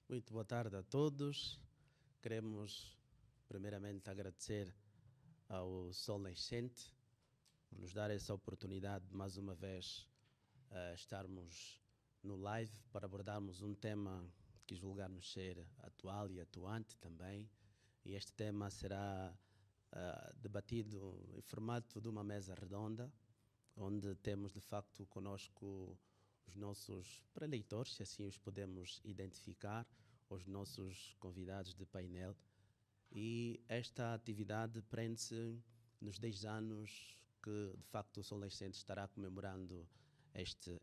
Muito boa tarde a todos. Queremos, primeiramente, agradecer ao Sol Nascente por nos dar essa oportunidade de, mais uma vez, estarmos no live para abordarmos um tema que julgamos ser atual e atuante também. E este tema será debatido em formato de uma mesa redonda, onde temos, de facto, conosco os nossos preleitores, se assim os podemos identificar, os nossos convidados de painel. E esta atividade prende-se nos 10 anos que, de facto, o Sol Nascente estará comemorando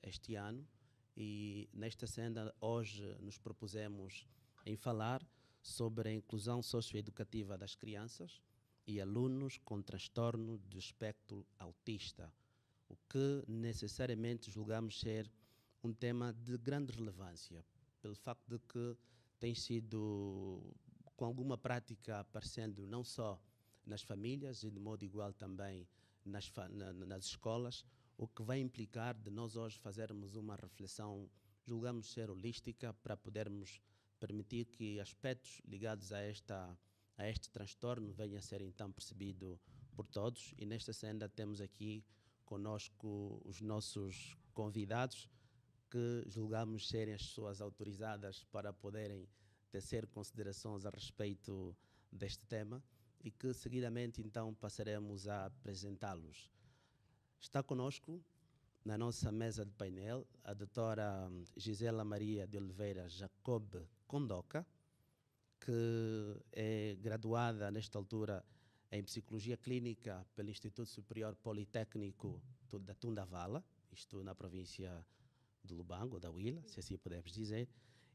este ano. E nesta senda, hoje, nos propusemos em falar sobre a inclusão socioeducativa das crianças e alunos com transtorno do espectro autista, o que necessariamente julgamos ser um tema de grande relevância, pelo facto de que tem sido com alguma prática aparecendo não só nas famílias e de modo igual também nas escolas, o que vai implicar de nós hoje fazermos uma reflexão, julgamos ser holística, para podermos permitir que aspectos ligados a este transtorno venham a ser então percebido por todos. E nesta senda temos aqui conosco os nossos convidados, que julgamos serem as pessoas autorizadas para poderem tecer considerações a respeito deste tema e que seguidamente então passaremos a apresentá-los. Está conosco na nossa mesa de painel a doutora Gisela Maria de Oliveira Jacob Condoca, que é graduada nesta altura em Psicologia Clínica pelo Instituto Superior Politécnico da Tundavala, isto na província de Lubango, da Huila, se assim podemos dizer,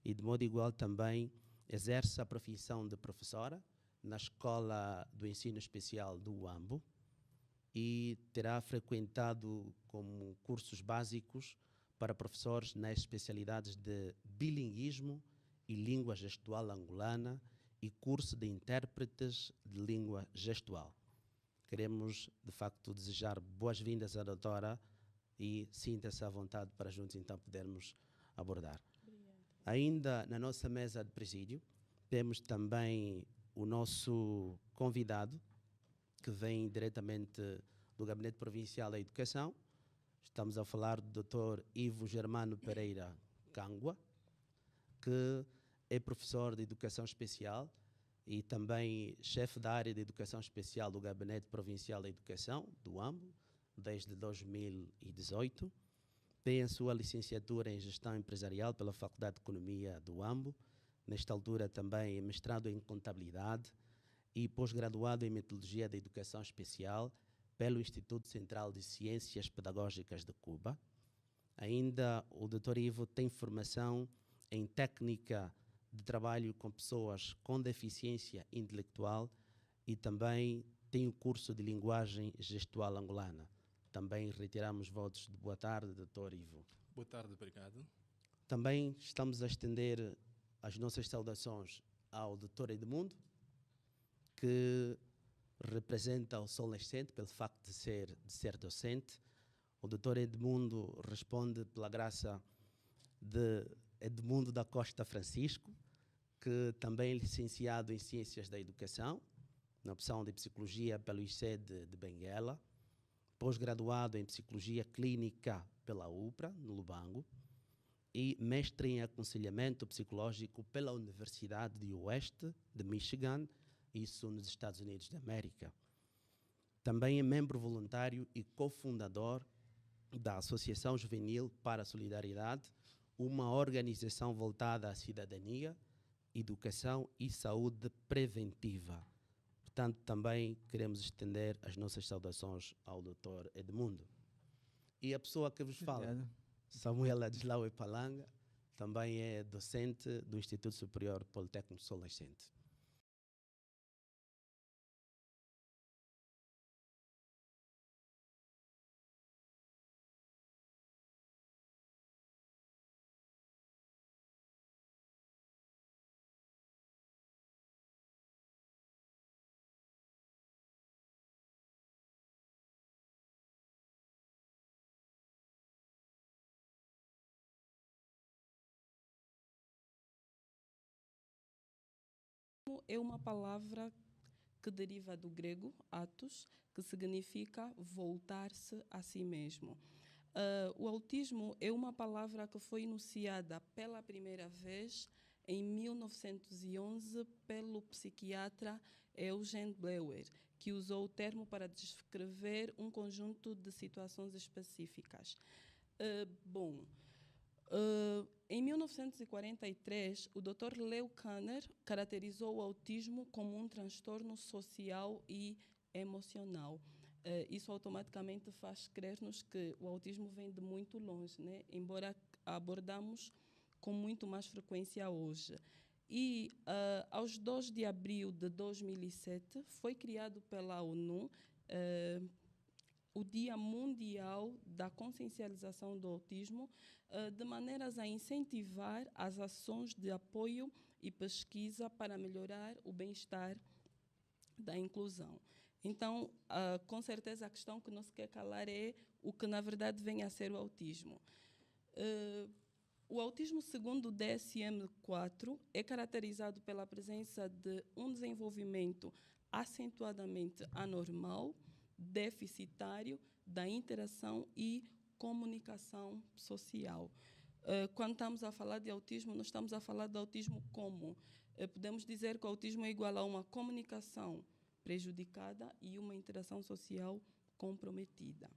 e de modo igual também exerce a profissão de professora na Escola do Ensino Especial do Uambo e terá frequentado como cursos básicos para professores nas especialidades de bilinguismo e língua gestual angolana e curso de intérpretes de língua gestual. Queremos, de facto, desejar boas-vindas à doutora e sinta-se à vontade para juntos então podermos abordar. Obrigada. Ainda na nossa mesa de presídio temos também o nosso convidado, que vem diretamente do Gabinete Provincial da Educação. Estamos a falar do Dr. Ivo Germano Pereira Cangua, que é professor de Educação Especial e também chefe da área de Educação Especial do Gabinete Provincial da Educação, do Uambo, desde 2018. Tem a sua licenciatura em Gestão Empresarial pela Faculdade de Economia do Uambo. Nesta altura também é mestrado em Contabilidade e pós-graduado em Metodologia da Educação Especial pelo Instituto Central de Ciências Pedagógicas de Cuba. Ainda o Dr. Ivo tem formação em técnica de trabalho com pessoas com deficiência intelectual e também tem o curso de linguagem gestual angolana. Também retiramos votos de boa tarde, Dr. Ivo. Boa tarde, obrigado. Também estamos a estender as nossas saudações ao Dr. Edmundo, que representa o Sol Nascente pelo facto de ser docente. O Dr. Edmundo responde pela graça de Edmundo da Costa Francisco, que também é licenciado em Ciências da Educação, na opção de Psicologia pelo ICE de Benguela, pós-graduado em Psicologia Clínica pela UPRA, no Lubango, e mestre em Aconselhamento Psicológico pela Universidade de Oeste de Michigan, isso nos Estados Unidos da América. Também é membro voluntário e cofundador da Associação Juvenil para a Solidariedade, uma organização voltada à cidadania, educação e saúde preventiva. Portanto, também queremos estender as nossas saudações ao Dr. Edmundo. E a pessoa que vos fala, Samuel Adislaue Palanga, também é docente do Instituto Superior Politécnico Sol Nascente. é uma palavra que deriva do grego, atos, que significa voltar-se a si mesmo. O autismo é uma palavra que foi enunciada pela primeira vez em 1911 pelo psiquiatra Eugene Bleuler, que usou o termo para descrever um conjunto de situações específicas. Em 1943, o Dr. Leo Kanner caracterizou o autismo como um transtorno social e emocional. Isso automaticamente faz crer-nos que o autismo vem de muito longe, né? Embora abordamos com muito mais frequência hoje. E, aos 2 de abril de 2007, foi criado pela ONU o Dia Mundial da Consciencialização do Autismo, de maneiras a incentivar as ações de apoio e pesquisa para melhorar o bem-estar da inclusão. Então, com certeza, a questão que não se quer calar é o que, na verdade, vem a ser o autismo. O autismo, segundo o DSM-4, é caracterizado pela presença de um desenvolvimento acentuadamente anormal, deficitário da interação e comunicação social. Quando estamos a falar de autismo, nós estamos a falar de autismo como? Podemos dizer que o autismo é igual a uma comunicação prejudicada e uma interação social comprometida.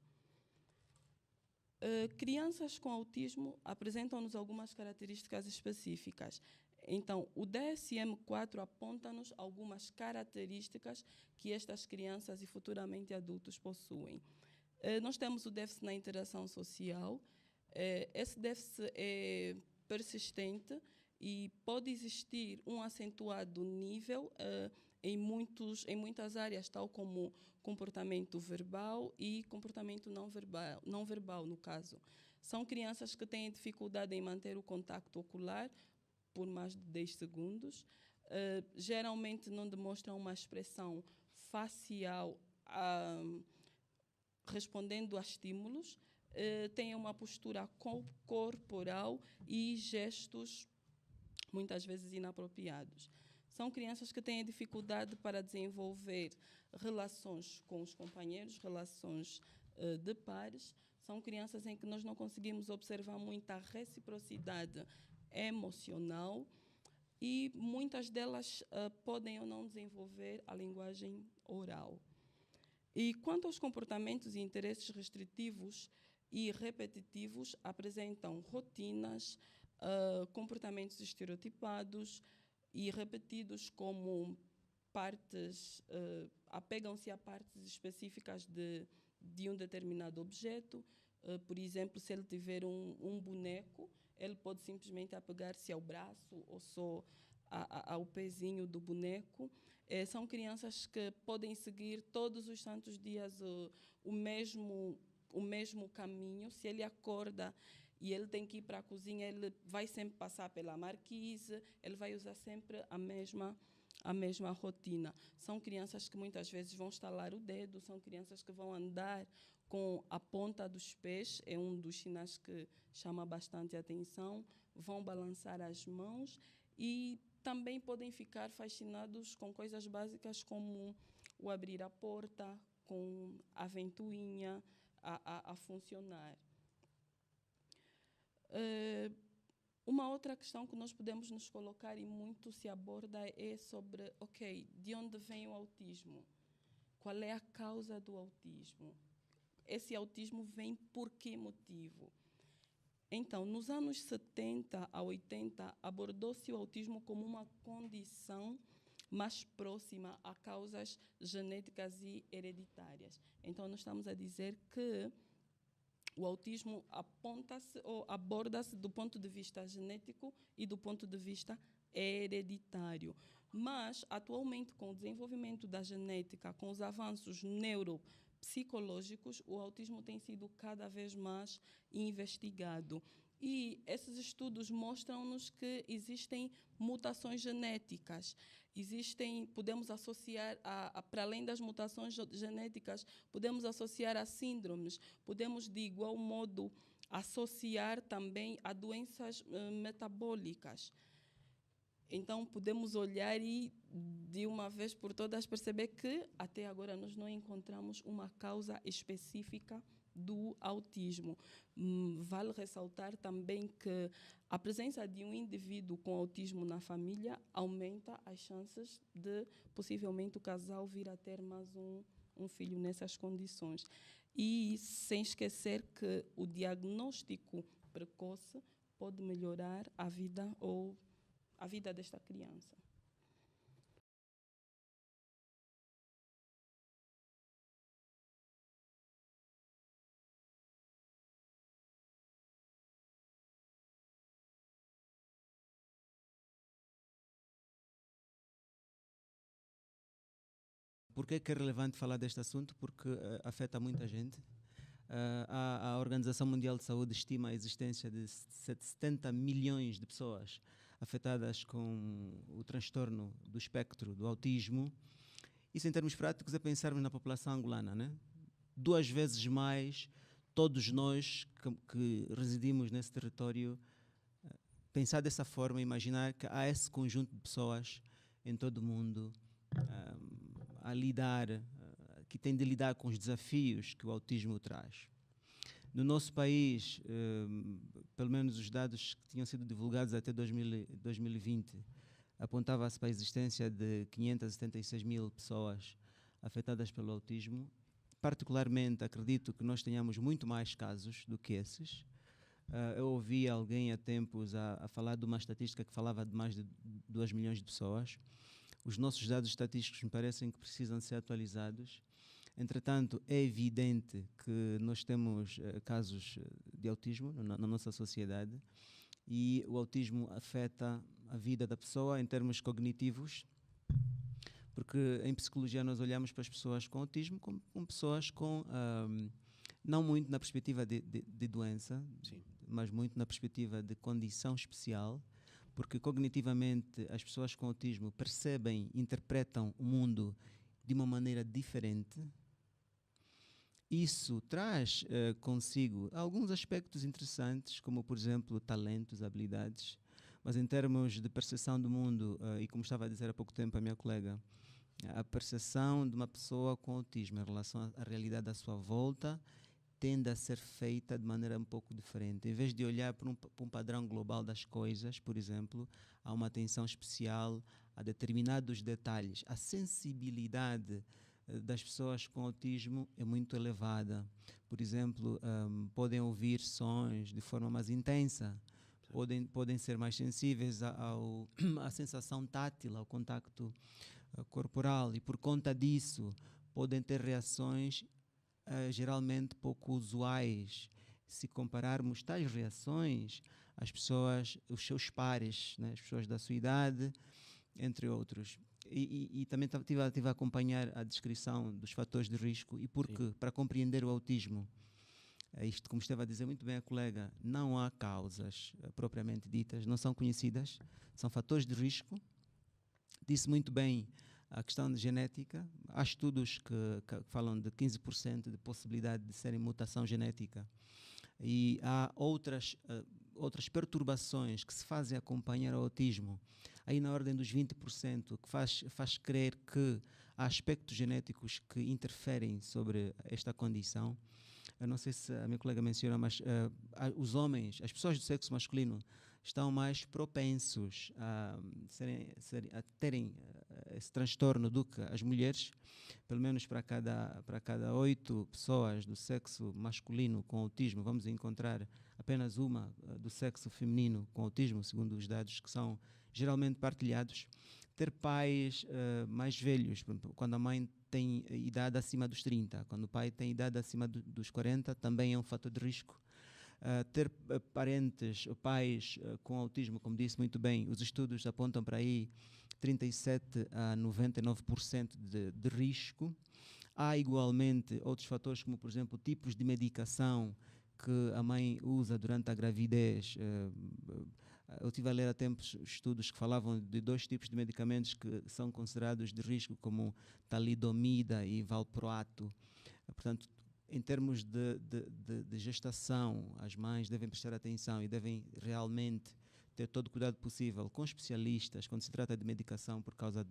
Crianças com autismo apresentam-nos algumas características específicas. Então, o DSM-4 aponta-nos algumas características que estas crianças e futuramente adultos possuem. Nós temos o déficit na interação social. Esse déficit é persistente e pode existir um acentuado nível em muitas áreas, tal como comportamento verbal e comportamento não verbal, no caso. São crianças que têm dificuldade em manter o contacto ocular por mais de 10 segundos. Geralmente não demonstram uma expressão facial respondendo a estímulos. Têm uma postura corporal e gestos muitas vezes inapropriados. São crianças que têm dificuldade para desenvolver relações com os companheiros, relações de pares. São crianças em que nós não conseguimos observar muita reciprocidade emocional e muitas delas podem ou não desenvolver a linguagem oral. E quanto aos comportamentos e interesses restritivos e repetitivos, apresentam rotinas, comportamentos estereotipados e repetidos como partes, apegam-se a partes específicas de um determinado objeto. Por exemplo, se ele tiver um boneco, ele pode simplesmente apegar-se ao braço ou só ao pezinho do boneco. São crianças que podem seguir todos os santos dias o mesmo caminho. Se ele acorda e ele tem que ir para a cozinha, ele vai sempre passar pela marquise, ele vai usar sempre a mesma rotina. São crianças que muitas vezes vão estalar o dedo, são crianças que vão andar com a ponta dos pés, é um dos sinais que chama bastante atenção, vão balançar as mãos e também podem ficar fascinados com coisas básicas como o abrir a porta, com a ventoinha a funcionar. Uma outra questão que nós podemos nos colocar e muito se aborda é sobre, de onde vem o autismo? Qual é a causa do autismo? Esse autismo vem por que motivo? Então, nos anos 70 a 80, abordou-se o autismo como uma condição mais próxima a causas genéticas e hereditárias. Então, nós estamos a dizer que o autismo aponta-se ou aborda-se do ponto de vista genético e do ponto de vista hereditário. Mas, atualmente, com o desenvolvimento da genética, com os avanços neuropsicológicos, o autismo tem sido cada vez mais investigado. E esses estudos mostram-nos que existem mutações genéticas. Podemos associar, para além das mutações genéticas, podemos associar a síndromes, podemos, de igual modo, associar também a doenças metabólicas. Então, podemos olhar e, de uma vez por todas, perceber que, até agora, nós não encontramos uma causa específica do autismo. Vale ressaltar também que a presença de um indivíduo com autismo na família aumenta as chances de, possivelmente, o casal vir a ter mais um filho nessas condições. E sem esquecer que o diagnóstico precoce pode melhorar a vida desta criança. Por que é relevante falar deste assunto? Porque afeta muita gente. A Organização Mundial de Saúde estima a existência de 70 milhões de pessoas afetadas com o transtorno do espectro do autismo. Isso, em termos práticos, é pensarmos na população angolana, né? 2 vezes mais todos nós que residimos nesse território. Pensar dessa forma, imaginar que há esse conjunto de pessoas em todo o mundo a lidar, que tem de lidar com os desafios que o autismo traz. No nosso país, pelo menos os dados que tinham sido divulgados até 2020, apontava-se para a existência de 576 mil pessoas afetadas pelo autismo. Particularmente, acredito que nós tenhamos muito mais casos do que esses. Eu ouvi alguém há tempos a falar de uma estatística que falava de mais de 2 milhões de pessoas. Os nossos dados estatísticos me parecem que precisam ser atualizados. Entretanto, é evidente que nós temos casos de autismo na nossa sociedade e o autismo afeta a vida da pessoa em termos cognitivos, porque em psicologia nós olhamos para as pessoas com autismo como pessoas com, não muito na perspectiva de doença, Sim. mas muito na perspectiva de condição especial, porque cognitivamente as pessoas com autismo percebem, interpretam o mundo de uma maneira diferente. Isso traz consigo alguns aspectos interessantes, como, por exemplo, talentos, habilidades, mas em termos de percepção do mundo, e como estava a dizer há pouco tempo a minha colega, a percepção de uma pessoa com autismo em relação à realidade à sua volta tende a ser feita de maneira um pouco diferente. Em vez de olhar para um padrão global das coisas, por exemplo, há uma atenção especial a determinados detalhes. A sensibilidade das pessoas com autismo é muito elevada. Por exemplo, podem ouvir sons de forma mais intensa, podem ser mais sensíveis à sensação tátil, ao contacto corporal, e por conta disso podem ter reações geralmente pouco usuais. Se compararmos tais reações às pessoas, os seus pares, né, as pessoas da sua idade, entre outros. E também estive a acompanhar a descrição dos fatores de risco e porque, para compreender o autismo, isto, como estava a dizer muito bem a colega, não há causas propriamente ditas, não são conhecidas, são fatores de risco. Disse muito bem a questão de genética. Há estudos que falam de 15% de possibilidade de serem mutação genética. E há outras perturbações que se fazem acompanhar ao autismo, aí na ordem dos 20%, que faz crer que há aspectos genéticos que interferem sobre esta condição. Eu não sei se a minha colega menciona, mas os homens, as pessoas do sexo masculino, estão mais propensos a terem esse transtorno do que as mulheres. Pelo menos para cada 8 pessoas do sexo masculino com autismo, vamos encontrar apenas uma do sexo feminino com autismo, segundo os dados que são geralmente partilhados. Ter pais mais velhos, quando a mãe tem idade acima dos 30, quando o pai tem idade acima dos 40, também é um fator de risco. Ter parentes ou pais com autismo, como disse muito bem, os estudos apontam para aí 37% a 99% de risco. Há igualmente outros fatores, como por exemplo tipos de medicação que a mãe usa durante a gravidez. Eu estive a ler há tempos estudos que falavam de 2 tipos de medicamentos que são considerados de risco, como talidomida e valproato. Portanto, em termos de gestação, as mães devem prestar atenção e devem realmente ter todo o cuidado possível com especialistas quando se trata de medicação por causa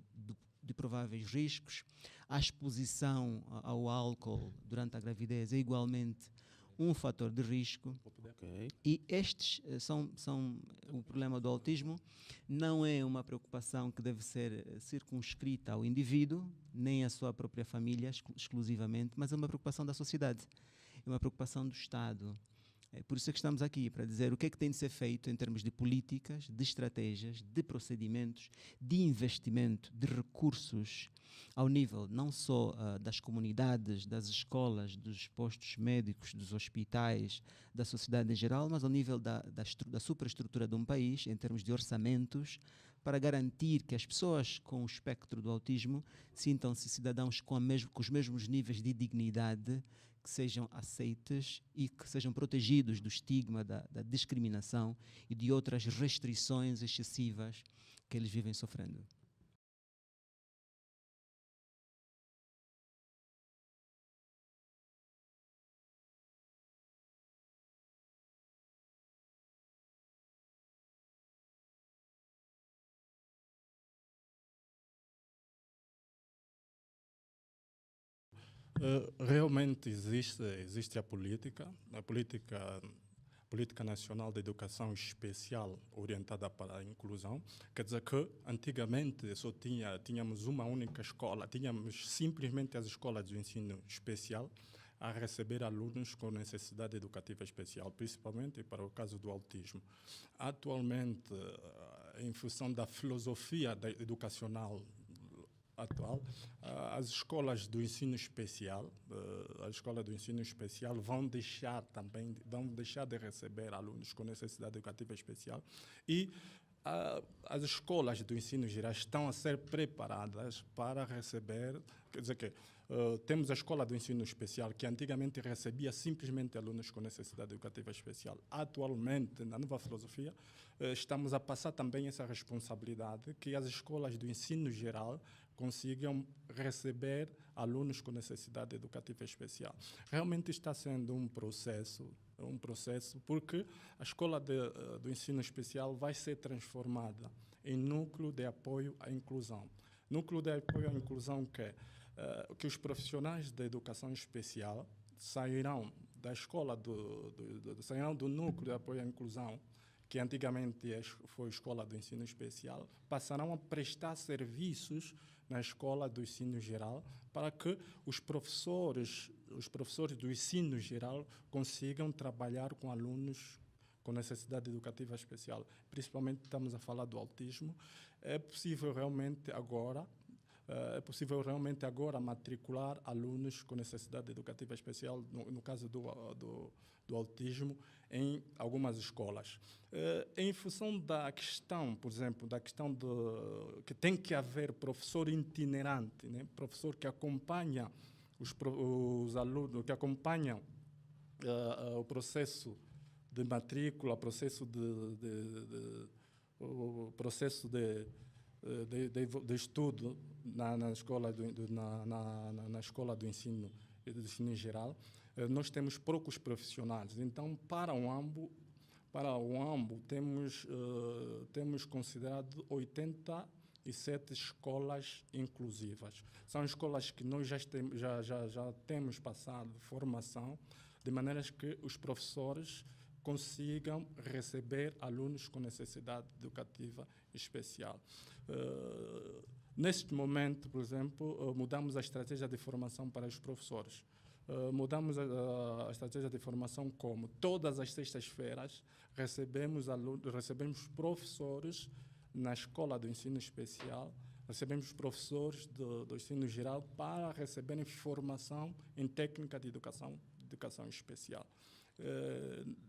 de prováveis riscos. A exposição ao álcool durante a gravidez é igualmente um fator de risco. Ok. E estes são o problema do autismo. Não é uma preocupação que deve ser circunscrita ao indivíduo, nem à sua própria família exclusivamente, mas é uma preocupação da sociedade, é uma preocupação do Estado. É por isso é que estamos aqui, para dizer o que é que tem de ser feito em termos de políticas, de estratégias, de procedimentos, de investimento, de recursos, ao nível não só das comunidades, das escolas, dos postos médicos, dos hospitais, da sociedade em geral, mas ao nível da superestrutura de um país, em termos de orçamentos, para garantir que as pessoas com o espectro do autismo sintam-se cidadãos com os mesmos níveis de dignidade, que sejam aceites e que sejam protegidos do estigma, da discriminação e de outras restrições excessivas que eles vivem sofrendo. Realmente existe a política nacional de educação especial orientada para a inclusão. Quer dizer que antigamente só tínhamos uma única escola, tínhamos simplesmente as escolas de ensino especial a receber alunos com necessidade educativa especial, principalmente para o caso do autismo. Atualmente, em função da filosofia educacional atual, as escolas do ensino especial, vão deixar de receber alunos com necessidade educativa especial e as escolas do ensino geral estão a ser preparadas para receber, quer dizer que temos a escola do ensino especial, que antigamente recebia simplesmente alunos com necessidade educativa especial. Atualmente, na nova filosofia, estamos a passar também essa responsabilidade, que as escolas do ensino geral consigam receber alunos com necessidade educativa especial. Realmente está sendo um processo porque a escola do ensino especial vai ser transformada em núcleo de apoio à inclusão. Núcleo de apoio à inclusão que os profissionais da educação especial sairão da escola sairão do núcleo de apoio à inclusão, que antigamente foi a escola do ensino especial, passarão a prestar serviços na escola do ensino geral para que os professores do ensino geral consigam trabalhar com alunos com necessidade educativa especial. Principalmente estamos a falar do autismo. É possível realmente agora matricular alunos com necessidade educativa especial, no caso do autismo, em algumas escolas. Em função da questão, por exemplo, que tem que haver professor itinerante, né? Professor que acompanha os alunos, que acompanha o processo de matrícula, o processo de estudo na escola do ensino geral. Nós temos poucos profissionais. Então, para o AMBO temos considerado 87 escolas inclusivas. São escolas que nós já temos passado formação, de maneira que os professores consigam receber alunos com necessidade educativa especial. Neste momento, por exemplo, mudamos a estratégia de formação para os professores. Mudamos a estratégia de formação como todas as sextas-feiras recebemos professores na escola do ensino especial, recebemos professores do ensino geral para receberem formação em técnica de educação especial.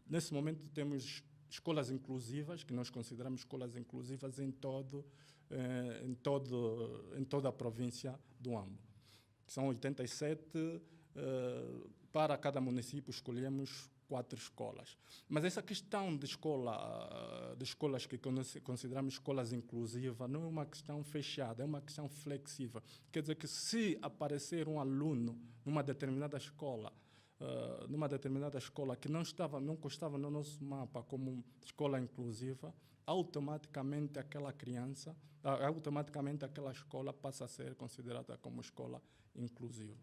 Nesse momento temos escolas inclusivas, que nós consideramos escolas inclusivas em toda a província do AMBO. São 87, para cada município escolhemos 4 escolas. Mas essa questão de escolas que consideramos escolas inclusivas não é uma questão fechada, é uma questão flexível. Quer dizer que se aparecer um aluno numa determinada escola que não constava no nosso mapa como escola inclusiva, automaticamente aquela criança, automaticamente aquela escola passa a ser considerada como escola inclusiva.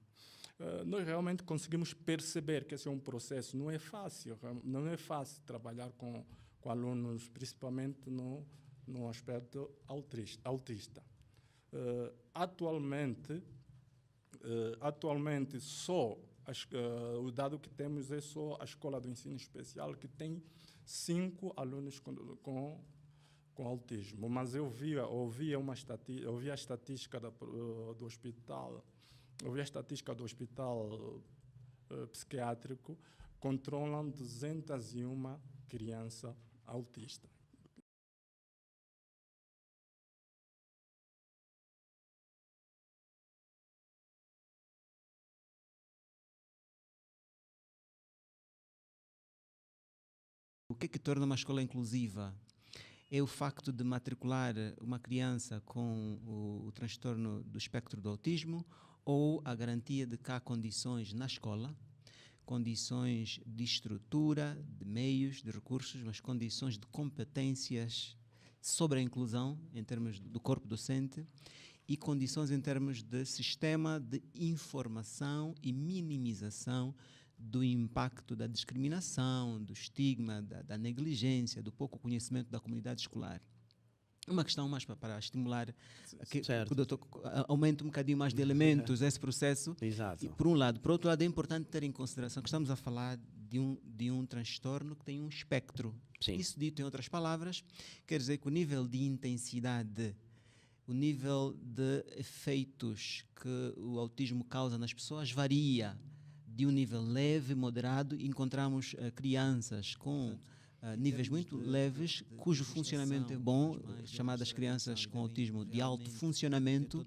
Nós realmente conseguimos perceber que esse é um processo, não é fácil trabalhar com alunos, principalmente no aspecto autista. Atualmente, o dado que temos é só a Escola do Ensino Especial, que tem 5 alunos com autismo. Mas eu ouvi a estatística do hospital, psiquiátrico, controlam 201 crianças autistas. O que é que torna uma escola inclusiva? É o facto de matricular uma criança com o transtorno do espectro do autismo, ou a garantia de que há condições na escola, condições de estrutura, de meios, de recursos, mas condições de competências sobre a inclusão em termos do corpo docente e condições em termos de sistema de informação e minimização do impacto da discriminação, do estigma, da negligência, do pouco conhecimento da comunidade escolar. Uma questão mais para estimular que o doutor aumente um bocadinho mais de elementos esse processo. Exato. E, por um lado. Por outro lado, é importante ter em consideração que estamos a falar de um transtorno que tem um espectro. Sim. Isso dito em outras palavras, quer dizer que o nível de intensidade, o nível de efeitos que o autismo causa nas pessoas varia de um nível leve, moderado. Encontramos crianças com níveis muito leves, cujo funcionamento é bom, chamadas crianças com autismo de alto funcionamento,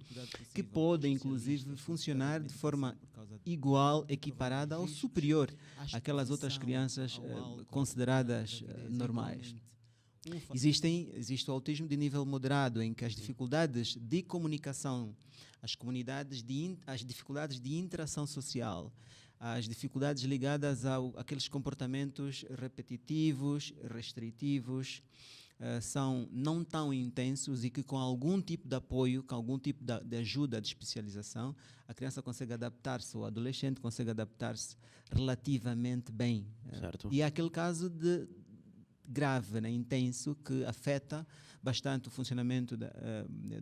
que podem inclusive funcionar de forma igual, equiparada ou superior àquelas outras crianças consideradas normais. Existe o autismo de nível moderado, em que as dificuldades de comunicação, as dificuldades de interação social, as dificuldades ligadas àqueles comportamentos repetitivos, restritivos, são não tão intensos e que com algum tipo de apoio, com algum tipo de ajuda, de especialização, a criança consegue adaptar-se, o adolescente consegue adaptar-se relativamente bem. Certo. E há aquele caso de grave, né, intenso, que afeta bastante o funcionamento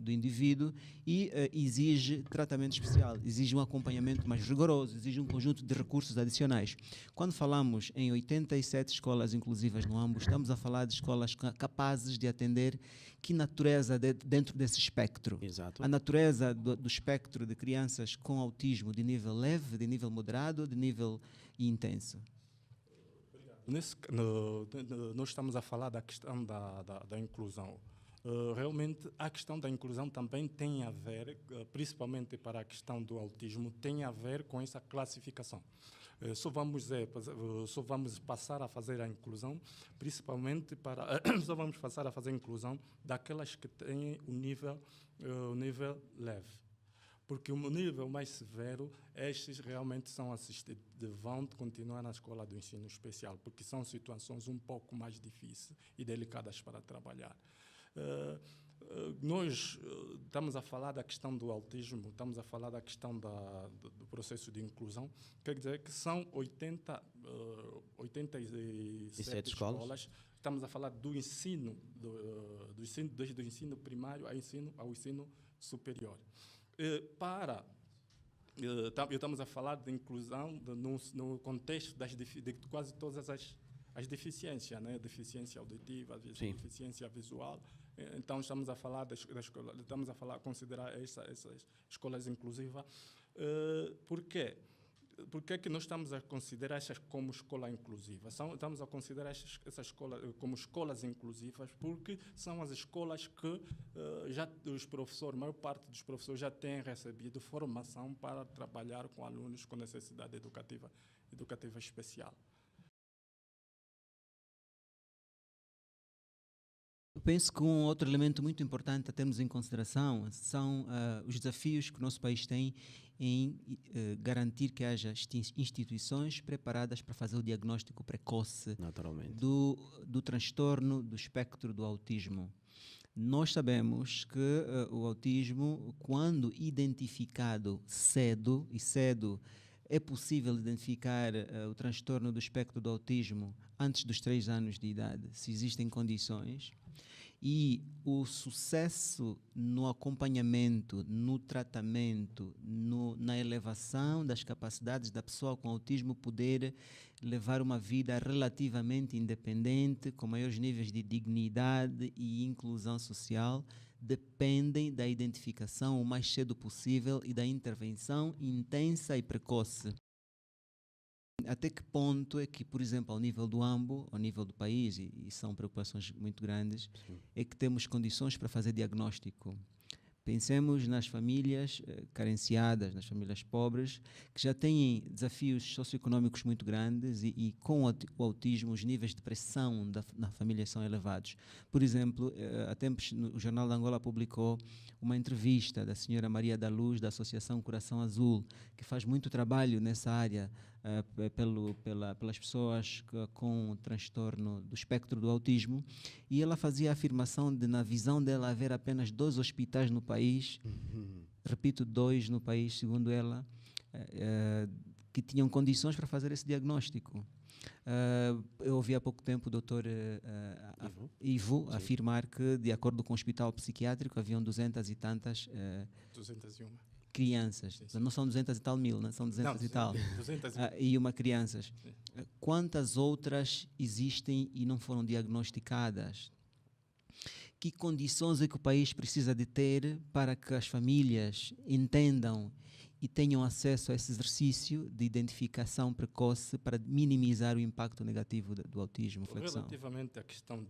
do indivíduo e exige tratamento especial, exige um acompanhamento mais rigoroso, exige um conjunto de recursos adicionais. Quando falamos em 87 escolas inclusivas no AMBO, estamos a falar de escolas capazes de atender que natureza dentro desse espectro. Exato. A natureza do espectro de crianças com autismo de nível leve, de nível moderado, de nível intenso. Nós estamos a falar da questão da inclusão. Realmente, a questão da inclusão também tem a ver, principalmente para a questão do autismo, tem a ver com essa classificação. Só vamos passar a fazer a inclusão, principalmente só vamos passar a fazer a inclusão daquelas que têm o nível leve. Porque o nível mais severo, estes realmente são assistidos, vão continuar na escola do ensino especial, porque são situações um pouco mais difíceis e delicadas para trabalhar. Nós estamos a falar da questão do autismo, estamos a falar da questão do processo de inclusão, quer dizer que são 87 escolas. Estamos a falar do ensino, desde o ensino primário ao ensino superior. Estamos a falar de inclusão no contexto de quase todas as deficiências, né? Deficiência auditiva, deficiência visual. Então estamos a falar considerar essas escolas inclusivas. Por quê? Por que nós estamos a considerar essas como escola inclusiva? Estamos a considerar essas escolas como escolas inclusivas porque são as escolas que a maior parte dos professores já têm recebido formação para trabalhar com alunos com necessidade educativa especial. Eu penso que um outro elemento muito importante a termos em consideração são os desafios que o nosso país tem em garantir que haja instituições preparadas para fazer o diagnóstico precoce Naturalmente. do transtorno do espectro do autismo. Nós sabemos que o autismo, quando identificado cedo, e cedo é possível identificar o transtorno do espectro do autismo antes dos 3 anos de idade, se existem condições, e o sucesso no acompanhamento, no tratamento, na elevação das capacidades da pessoa com autismo poder levar uma vida relativamente independente, com maiores níveis de dignidade e inclusão social, dependem da identificação o mais cedo possível e da intervenção intensa e precoce. Até que ponto é que, por exemplo, ao nível do AMBO, ao nível do país, e são preocupações muito grandes, é que temos condições para fazer diagnóstico? Pensemos nas famílias carenciadas, nas famílias pobres, que já têm desafios socioeconómicos muito grandes e com o autismo os níveis de pressão na família são elevados. Por exemplo, há tempos o Jornal de Angola publicou uma entrevista da senhora Maria da Luz, da Associação Coração Azul, que faz muito trabalho nessa área pelas pessoas com transtorno do espectro do autismo, e ela fazia a afirmação de, na visão dela, haver apenas 2 hospitais no país, repito, 2 no país, segundo ela, que tinham condições para fazer esse diagnóstico. Eu ouvi há pouco tempo o doutor Ivo afirmar que, de acordo com o hospital psiquiátrico, haviam 200 e tantas 201. crianças. Não são 200 e tal mil, né? São 200 e tal. 200 e uma crianças. Quantas outras existem e não foram diagnosticadas? Que condições é que o país precisa de ter para que as famílias entendam e tenham acesso a esse exercício de identificação precoce para minimizar o impacto negativo do autismo? Flexão. Relativamente à questão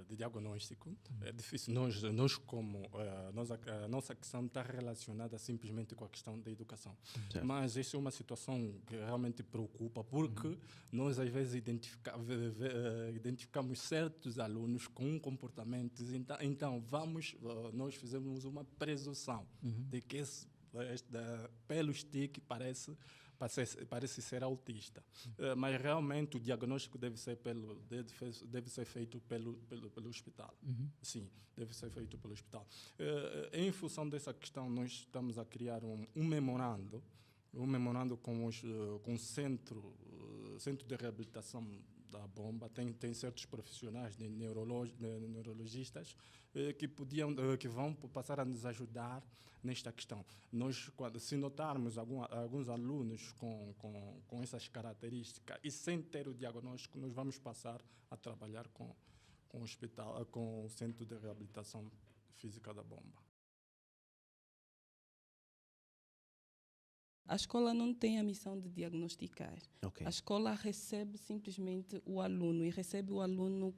de diagnóstico, é difícil. Nós como a nossa questão está relacionada simplesmente com a questão da educação. Certo. Mas isso é uma situação que realmente preocupa, porque nós às vezes identificamos certos alunos com comportamentos, então nós fizemos uma presunção de que pelo STIC parece ser autista, mas realmente o diagnóstico deve ser feito pelo hospital. Sim, deve ser feito pelo hospital. Em função dessa questão, nós estamos a criar um memorando com o centro de reabilitação da Bomba. Tem certos profissionais de neurologistas que vão passar a nos ajudar nesta questão. Nós, se notarmos alguns alunos com essas características e sem ter o diagnóstico, nós vamos passar a trabalhar com o hospital, com o Centro de Reabilitação Física da Bomba. A escola não tem a missão de diagnosticar. Ok. A escola recebe simplesmente o aluno, e recebe o aluno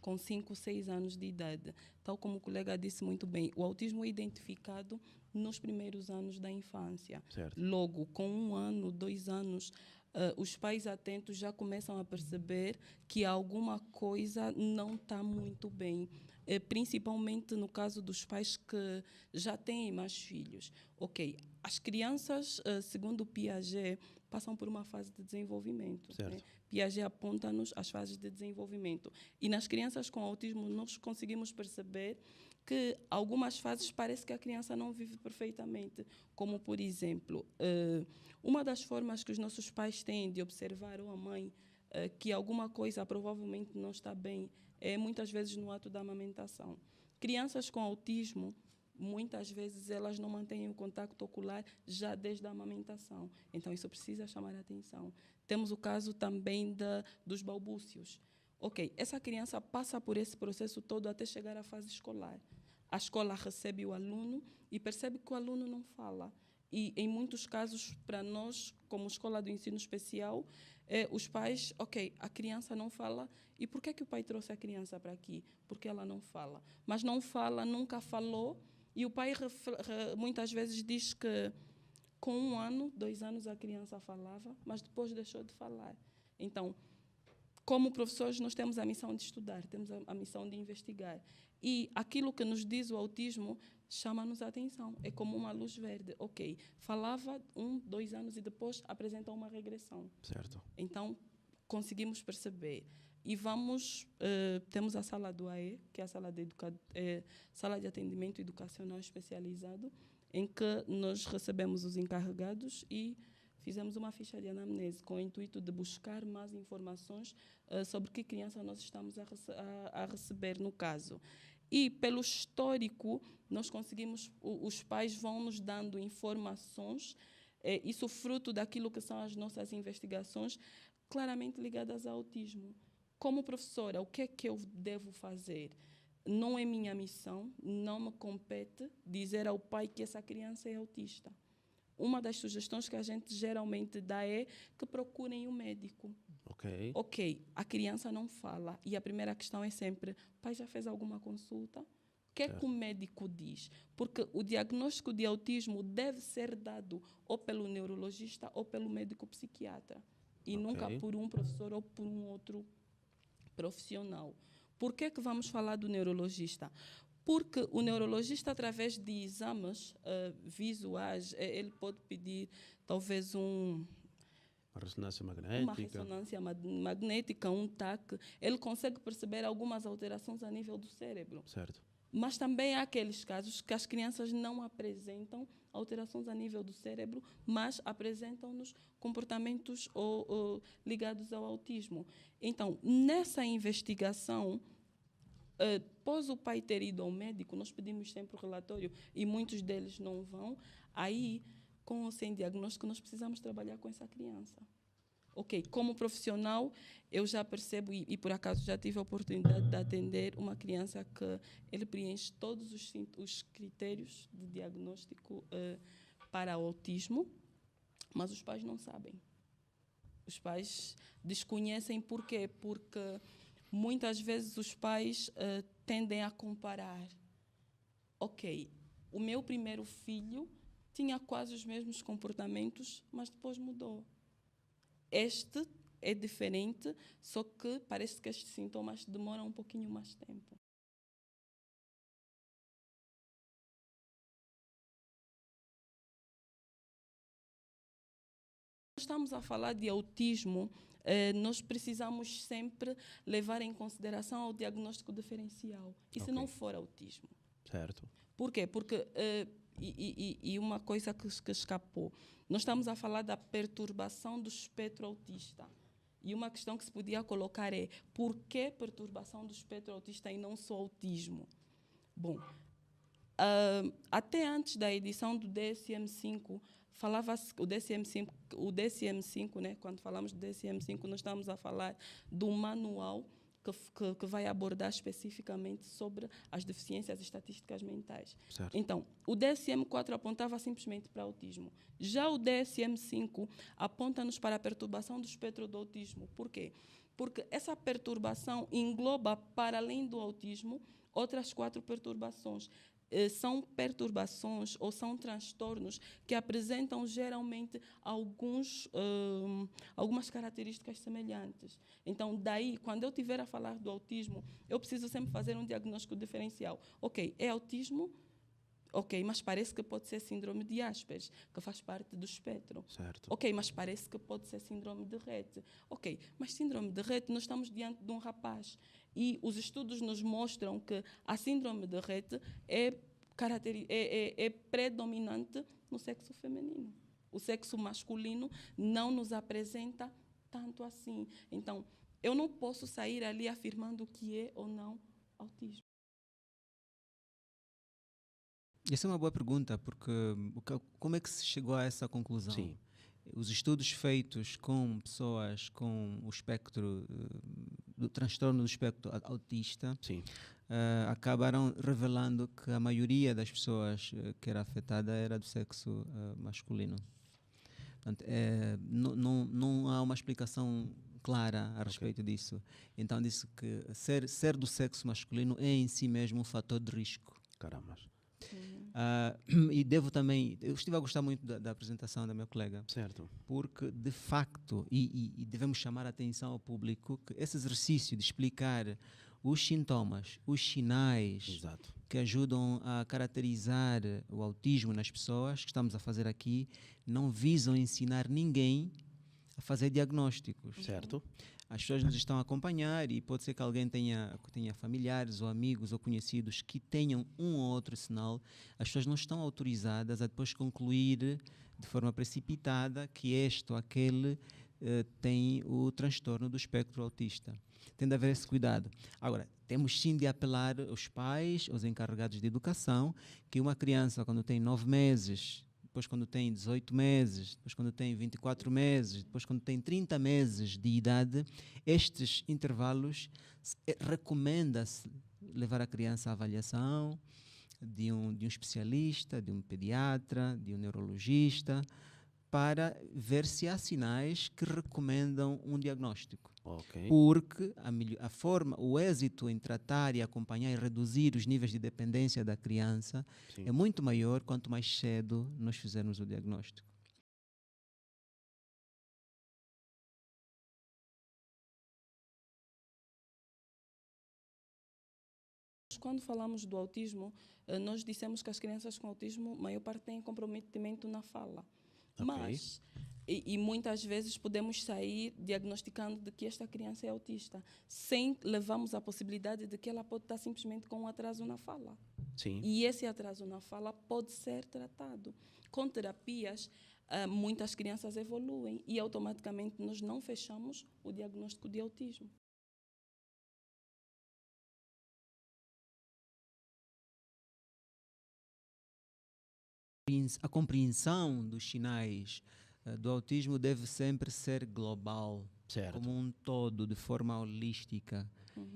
com 5, 6 anos de idade. Tal como o colega disse muito bem, o autismo é identificado nos primeiros anos da infância. Certo. Logo, com 1 ano, 2 anos, os pais atentos já começam a perceber que alguma coisa não está muito bem. Principalmente no caso dos pais que já têm mais filhos. Ok, as crianças, segundo o Piaget, passam por uma fase de desenvolvimento. Certo. Né? Piaget aponta-nos as fases de desenvolvimento. E nas crianças com autismo, nós conseguimos perceber que algumas fases parece que a criança não vive perfeitamente. Como, por exemplo, uma das formas que os nossos pais têm de observar, ou a mãe, que alguma coisa provavelmente não está bem, é muitas vezes no ato da amamentação. Crianças com autismo, muitas vezes elas não mantêm o contacto ocular já desde a amamentação. Então, isso precisa chamar a atenção. Temos o caso também dos balbúcios. Ok, essa criança passa por esse processo todo até chegar à fase escolar. A escola recebe o aluno e percebe que o aluno não fala. E, em muitos casos, para nós, como escola do ensino especial, os pais, ok, a criança não fala, e por que o pai trouxe a criança para aqui? Porque ela não fala. Mas não fala, nunca falou, e o pai muitas vezes diz que com 1 ano, 2 anos a criança falava, mas depois deixou de falar. Então, como professores, nós temos a missão de estudar, temos a missão de investigar. E aquilo que nos diz o autismo chama-nos a atenção. É como uma luz verde. Ok, falava 1, 2 anos e depois apresenta uma regressão. Certo. Então, conseguimos perceber. E temos a sala do AE, que é a sala de atendimento educacional especializado, em que nós recebemos os encarregados e fizemos uma ficha de anamnese com o intuito de buscar mais informações sobre que criança nós estamos a receber no caso. E, pelo histórico, nós conseguimos, os pais vão nos dando informações, isso fruto daquilo que são as nossas investigações, claramente ligadas ao autismo. Como professora, o que é que eu devo fazer? Não é minha missão, não me compete dizer ao pai que essa criança é autista. Uma das sugestões que a gente geralmente dá é que procurem um médico. Ok, a criança não fala. E a primeira questão é sempre, pai, já fez alguma consulta? O que é que o médico diz? Porque o diagnóstico de autismo deve ser dado ou pelo neurologista ou pelo médico psiquiatra. E nunca por um professor ou por um outro profissional. Por que vamos falar do neurologista? Porque o neurologista, através de exames visuais, ele pode pedir talvez Uma ressonância magnética, um TAC. Ele consegue perceber algumas alterações a nível do cérebro. Certo. Mas também há aqueles casos que as crianças não apresentam alterações a nível do cérebro, mas apresentam-nos comportamentos ligados ao autismo. Então, nessa investigação, após o pai ter ido ao médico, nós pedimos sempre o relatório e muitos deles não vão. Aí, com ou sem diagnóstico, nós precisamos trabalhar com essa criança. Ok, como profissional, eu já percebo, e por acaso já tive a oportunidade de atender uma criança que ele preenche todos os critérios de diagnóstico para autismo, mas os pais não sabem. Os pais desconhecem por quê? Porque muitas vezes os pais tendem a comparar. Ok, o meu primeiro filho tinha quase os mesmos comportamentos, mas depois mudou. Este é diferente, só que parece que estes sintomas demoram um pouquinho mais tempo. Estamos a falar de autismo, nós precisamos sempre levar em consideração o diagnóstico diferencial. E se não for autismo? Certo. Por quê? Porque, e uma coisa que escapou, nós estamos a falar da perturbação do espectro autista. E uma questão que se podia colocar é, por que perturbação do espectro autista e não só autismo? Bom, até antes da edição do DSM-5, falava-se, o DSM-5, né, quando falamos do DSM-5, nós estamos a falar do manual que vai abordar especificamente sobre as deficiências estatísticas mentais. Certo. Então, o DSM-4 apontava simplesmente para autismo. Já o DSM-5 aponta-nos para a perturbação do espectro do autismo. Por quê? Porque essa perturbação engloba, para além do autismo, outras 4 perturbações. São perturbações ou são transtornos que apresentam geralmente algumas características semelhantes. Então, daí, quando eu estiver a falar do autismo, eu preciso sempre fazer um diagnóstico diferencial. Ok, é autismo? Ok, mas parece que pode ser síndrome de Asperger, que faz parte do espectro. Certo. Ok, mas parece que pode ser síndrome de Rett. Ok, mas síndrome de Rett, nós estamos diante de um rapaz. E os estudos nos mostram que a síndrome de Rett é predominante no sexo feminino. O sexo masculino não nos apresenta tanto assim. Então, eu não posso sair ali afirmando que é ou não autismo. Essa é uma boa pergunta, porque como é que se chegou a essa conclusão? Sim. Os estudos feitos com pessoas com o espectro, do transtorno do espectro autista, Sim. acabaram revelando que a maioria das pessoas que era afetada era do sexo masculino. Portanto, não há uma explicação clara a respeito disso. Então, disse que ser do sexo masculino é em si mesmo um fator de risco. Caramba. E devo também, eu estive a gostar muito da apresentação da minha colega, Certo. porque de facto, e devemos chamar a atenção ao público, que esse exercício de explicar os sintomas, os sinais Exato. que ajudam a caracterizar o autismo nas pessoas, que estamos a fazer aqui, não visam ensinar ninguém a fazer diagnósticos. Certo. As pessoas nos estão a acompanhar e pode ser que alguém tenha familiares ou amigos ou conhecidos que tenham um ou outro sinal. As pessoas não estão autorizadas a depois concluir de forma precipitada que este ou aquele tem o transtorno do espectro autista. Tem de haver esse cuidado. Agora, temos sim de apelar aos pais, aos encarregados de educação, que uma criança quando tem 9 meses, depois quando tem 18 meses, depois quando tem 24 meses, depois quando tem 30 meses de idade, estes intervalos recomenda-se levar a criança à avaliação de um especialista, de um pediatra, de um neurologista, para ver se há sinais que recomendam um diagnóstico. Ok. Porque a forma, o êxito em tratar e acompanhar e reduzir os níveis de dependência da criança Sim. é muito maior quanto mais cedo nós fizermos o diagnóstico. Quando falamos do autismo, nós dissemos que as crianças com autismo, a maior parte têm comprometimento na fala. Ok. Mas, e muitas vezes podemos sair diagnosticando de que esta criança é autista, sem levarmos a possibilidade de que ela pode estar simplesmente com um atraso na fala. Sim. E esse atraso na fala pode ser tratado. Com terapias, muitas crianças evoluem e automaticamente nós não fechamos o diagnóstico de autismo. A compreensão dos sinais do autismo deve sempre ser global, Certo. como um todo, de forma holística,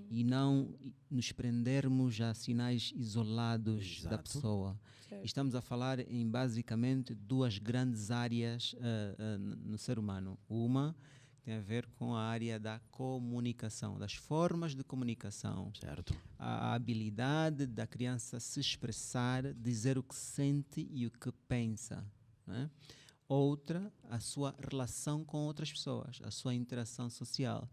e não nos prendermos a sinais isolados da Exato. pessoa. Certo. Estamos a falar em basicamente duas grandes áreas no ser humano. Uma tem a ver com a área da comunicação, das formas de comunicação. Certo. A habilidade da criança se expressar, dizer o que sente e o que pensa, né? Outra, a sua relação com outras pessoas, a sua interação social.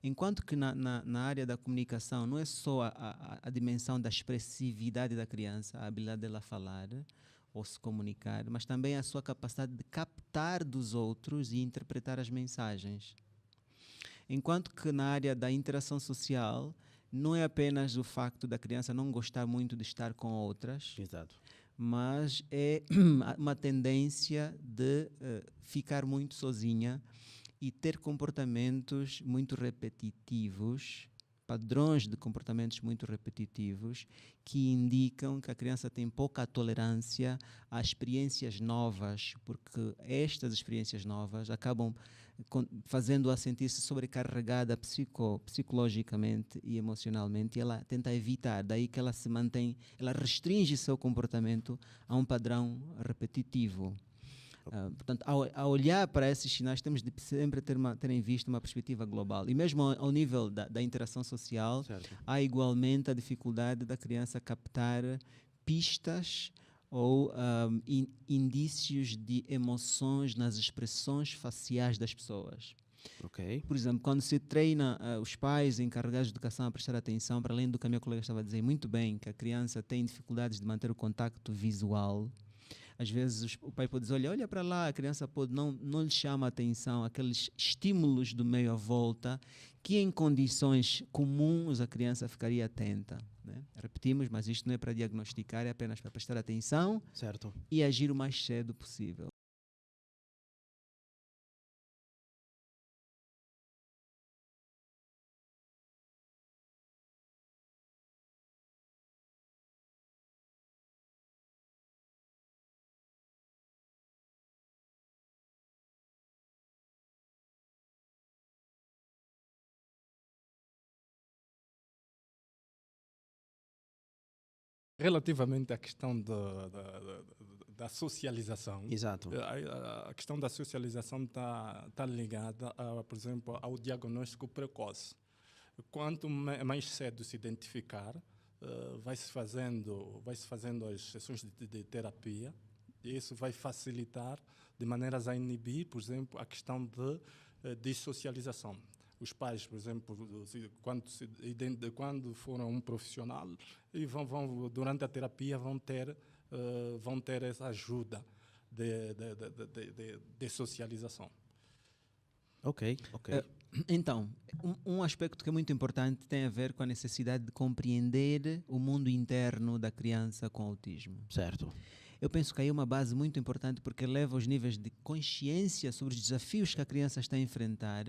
Enquanto que na área da comunicação não é só a dimensão da expressividade da criança, a habilidade dela falar ou se comunicar, mas também a sua capacidade de captar dos outros e interpretar as mensagens. Enquanto que na área da interação social, não é apenas o facto da criança não gostar muito de estar com outras, Exato. mas é uma tendência de ficar muito sozinha e ter comportamentos muito repetitivos, padrões de comportamentos muito repetitivos, que indicam que a criança tem pouca tolerância a experiências novas, porque estas experiências novas acabam fazendo-a sentir-se sobrecarregada psicologicamente e emocionalmente, e ela tenta evitar, daí que ela se mantém, ela restringe seu comportamento a um padrão repetitivo. Portanto, ao olhar para esses sinais, temos de sempre ter em vista uma perspectiva global. E mesmo ao nível da interação social, Certo. há igualmente a dificuldade da criança captar pistas ou indícios de emoções nas expressões faciais das pessoas. Ok. Por exemplo, quando se treina os pais encarregados de educação a prestar atenção, para além do que a minha colega estava a dizer muito bem, que a criança tem dificuldades de manter o contacto visual. Às vezes o pai pode dizer, olha para lá, a criança pode não lhe chama a atenção aqueles estímulos do meio à volta, que em condições comuns a criança ficaria atenta, né? Repetimos, mas isto não é para diagnosticar, é apenas para prestar atenção Certo. e agir o mais cedo possível. Relativamente à questão da socialização, Exato. a questão da socialização está ligada, por exemplo, ao diagnóstico precoce. Quanto mais cedo se identificar, vai-se fazendo as sessões de terapia, e isso vai facilitar de maneiras a inibir, por exemplo, a questão de dissocialização. Os pais, por exemplo, quando foram um profissional, e durante a terapia vão ter essa ajuda de socialização. Ok. Então, um aspecto que é muito importante tem a ver com a necessidade de compreender o mundo interno da criança com autismo. Certo. Eu penso que aí é uma base muito importante porque eleva os níveis de consciência sobre os desafios que a criança está a enfrentar,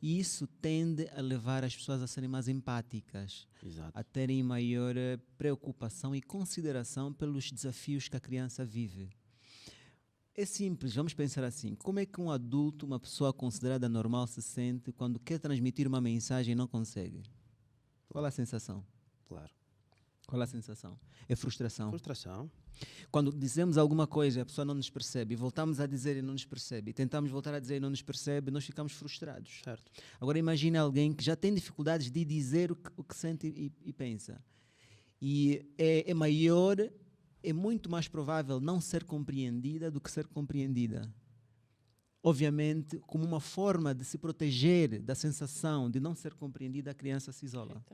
e isso tende a levar as pessoas a serem mais empáticas, Exato. a terem maior preocupação e consideração pelos desafios que a criança vive. É simples, vamos pensar assim: como é que um adulto, uma pessoa considerada normal, se sente quando quer transmitir uma mensagem e não consegue? Qual a sensação? Claro. Qual a sensação? É frustração. Frustração. Quando dizemos alguma coisa e a pessoa não nos percebe, e voltamos a dizer e não nos percebe, e tentamos voltar a dizer e não nos percebe, nós ficamos frustrados. Certo. Agora imagine alguém que já tem dificuldades de dizer o que sente e pensa. E é muito mais provável não ser compreendida do que ser compreendida. Obviamente, como uma forma de se proteger da sensação de não ser compreendida, a criança se isola.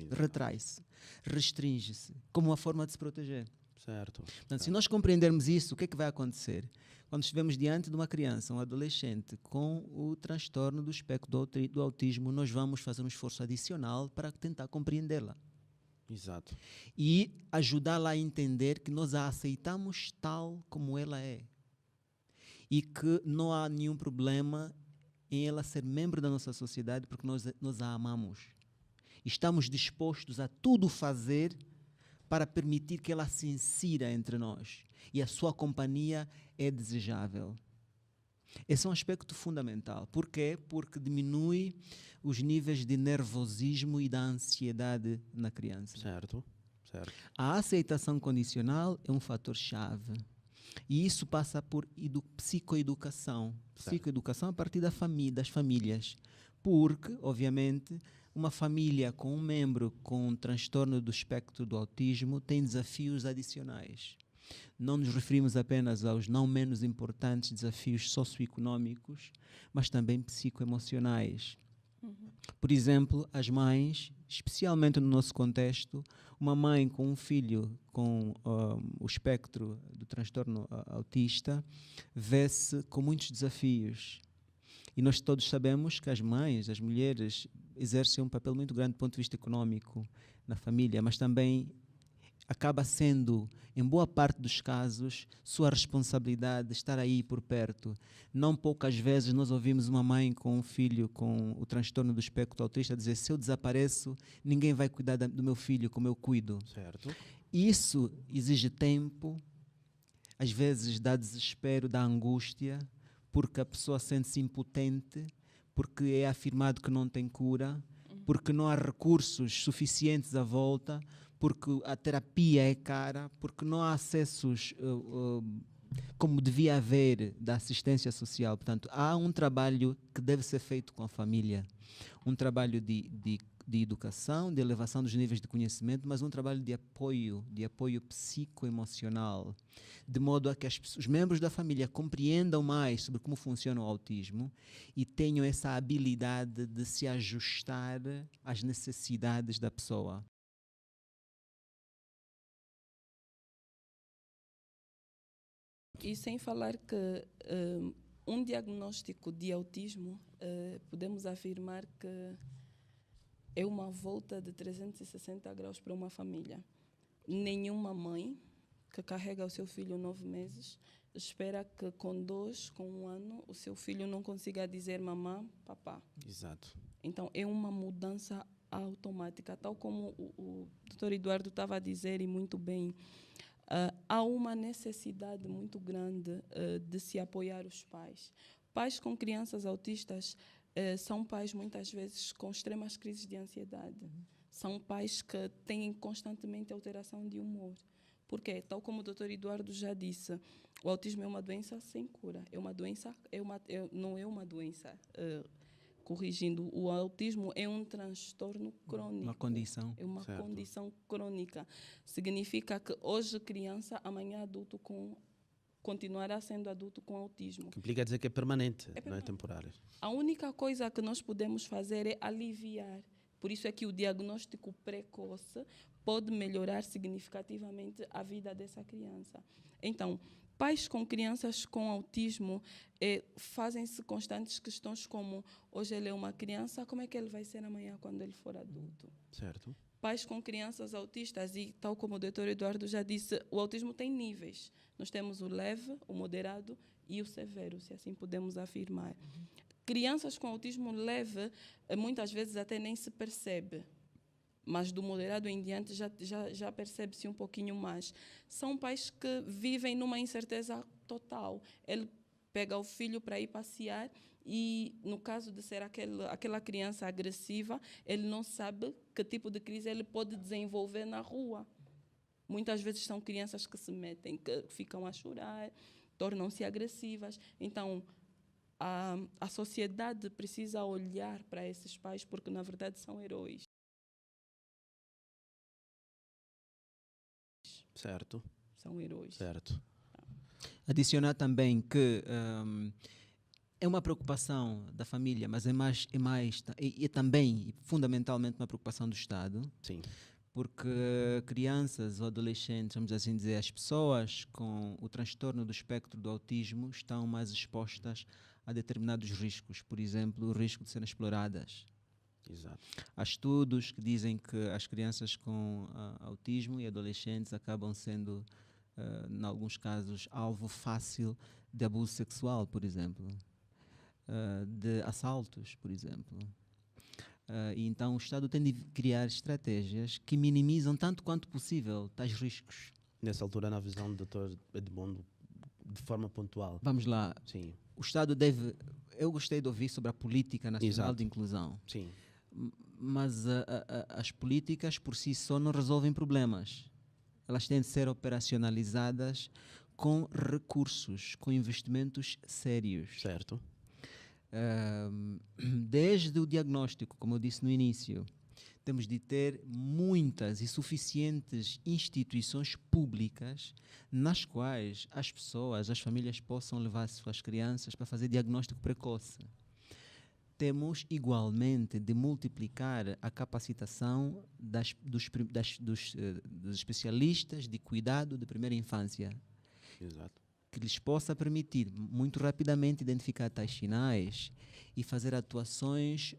Retrai-se, restringe-se, como uma forma de se proteger. Certo. Portanto, se nós compreendermos isso, o que é que vai acontecer? Quando estivermos diante de uma criança, um adolescente com o transtorno do espectro do autismo, nós vamos fazer um esforço adicional para tentar compreendê-la. Exato. E ajudá-la a entender que nós a aceitamos tal como ela é. E que não há nenhum problema em ela ser membro da nossa sociedade porque nós a amamos. Estamos dispostos a tudo fazer para permitir que ela se insira entre nós. E a sua companhia é desejável. Esse é um aspecto fundamental. Por quê? Porque diminui os níveis de nervosismo e da ansiedade na criança. Certo. A aceitação condicional é um fator-chave. E isso passa por psicoeducação. Psicoeducação a partir das famílias. Porque, obviamente, uma família com um membro com um transtorno do espectro do autismo tem desafios adicionais. Não nos referimos apenas aos não menos importantes desafios socioeconómicos, mas também psicoemocionais. Por exemplo, as mães, especialmente no nosso contexto, uma mãe com um filho com o espectro do transtorno autista vê-se com muitos desafios. E nós todos sabemos que as mães, as mulheres, exercem um papel muito grande do ponto de vista económico na família, mas também acaba sendo, em boa parte dos casos, sua responsabilidade estar aí por perto. Não poucas vezes nós ouvimos uma mãe com um filho com o transtorno do espectro autista dizer: se eu desapareço, ninguém vai cuidar do meu filho como eu cuido. Certo. Isso exige tempo, às vezes dá desespero, dá angústia, porque a pessoa sente-se impotente, porque é afirmado que não tem cura, porque não há recursos suficientes à volta, porque a terapia é cara, porque não há acessos como devia haver da assistência social. Portanto, há um trabalho que deve ser feito com a família, um trabalho de educação, de elevação dos níveis de conhecimento, mas um trabalho de apoio psicoemocional, de modo a que os membros da família compreendam mais sobre como funciona o autismo e tenham essa habilidade de se ajustar às necessidades da pessoa. E sem falar que um diagnóstico de autismo, podemos afirmar que é uma volta de 360 graus para uma família. Nenhuma mãe que carrega o seu filho 9 meses espera que com 2, com 1 ano, o seu filho não consiga dizer mamã, papá. Exato. Então, é uma mudança automática. Tal como o Dr. Eduardo estava a dizer, e muito bem, há uma necessidade muito grande de se apoiar os pais. Pais com crianças autistas são pais, muitas vezes, com extremas crises de ansiedade. São pais que têm constantemente alteração de humor. Porque, tal como o Dr. Eduardo já disse, o autismo é uma doença sem cura. É uma doença, não é uma doença corrigindo, o autismo é um transtorno crônico. Uma condição. É uma Certo. condição crônica. Significa que hoje criança, amanhã adulto continuará sendo adulto com autismo. Que implica dizer que é permanente, não é permanente. temporário. A única coisa que nós podemos fazer é aliviar. Por isso é que o diagnóstico precoce pode melhorar significativamente a vida dessa criança. Então, pais com crianças com autismo fazem-se constantes questões como: hoje ele é uma criança, como é que ele vai ser amanhã quando ele for adulto? Certo. Pais com crianças autistas, e tal como o Dr. Eduardo já disse, o autismo tem níveis. Nós temos o leve, o moderado e o severo, se assim podemos afirmar. Crianças com autismo leve, muitas vezes até nem se percebe, mas do moderado em diante já percebe-se um pouquinho mais. São pais que vivem numa incerteza total. Ele pega o filho para ir passear e, no caso de ser aquela criança agressiva, ele não sabe que tipo de crise ele pode desenvolver na rua. Muitas vezes são crianças que se metem, que ficam a chorar, tornam-se agressivas. Então, a sociedade precisa olhar para esses pais, porque, na verdade, são heróis. Certo. São heróis. Certo. Adicionar também que é uma preocupação da família, mas é também, fundamentalmente, uma preocupação do Estado, Sim. porque crianças ou adolescentes, vamos assim dizer, as pessoas com o transtorno do espectro do autismo estão mais expostas a determinados riscos, por exemplo, o risco de serem exploradas. Exato. Há estudos que dizem que as crianças com autismo e adolescentes acabam sendo, em alguns casos, alvo fácil de abuso sexual, por exemplo, de assaltos, por exemplo. E então o Estado tem de criar estratégias que minimizam tanto quanto possível tais riscos. Nessa altura, na visão do Dr. Edmundo, de forma pontual. Vamos lá. Sim. O Estado deve... Eu gostei de ouvir sobre a política nacional Exato. de inclusão. Sim. Mas as políticas por si só não resolvem problemas. Elas têm de ser operacionalizadas com recursos, com investimentos sérios. Certo. Desde o diagnóstico, como eu disse no início, temos de ter muitas e suficientes instituições públicas nas quais as pessoas, as famílias possam levar suas crianças para fazer diagnóstico precoce. Temos, igualmente, de multiplicar a capacitação dos especialistas de cuidado de primeira infância, Exato. que lhes possa permitir, muito rapidamente, identificar tais sinais e fazer atuações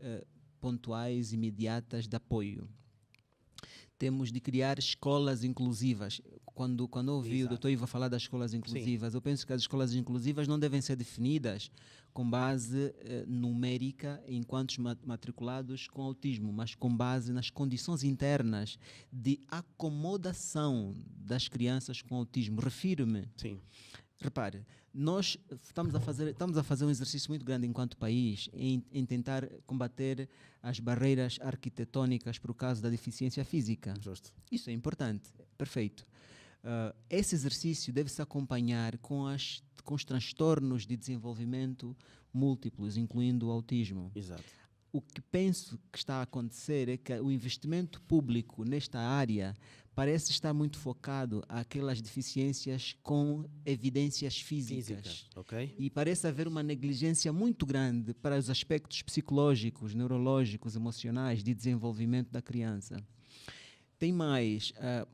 pontuais, imediatas, de apoio. Temos de criar escolas inclusivas. Quando eu ouvi o Dr. Iva falar das escolas inclusivas, eu penso que as escolas inclusivas não devem ser definidas com base numérica em quantos matriculados com autismo, mas com base nas condições internas de acomodação das crianças com autismo. Refiro-me. Sim. Repare, nós estamos a fazer um exercício muito grande enquanto país em tentar combater as barreiras arquitetônicas por causa da deficiência física. Justo. Isso é importante, perfeito. Esse exercício deve se acompanhar com os transtornos de desenvolvimento múltiplos, incluindo o autismo. Exato. O que penso que está a acontecer é que o investimento público nesta área parece estar muito focado àquelas deficiências com evidências físicas. Ok? E parece haver uma negligência muito grande para os aspectos psicológicos, neurológicos, emocionais de desenvolvimento da criança. Tem mais,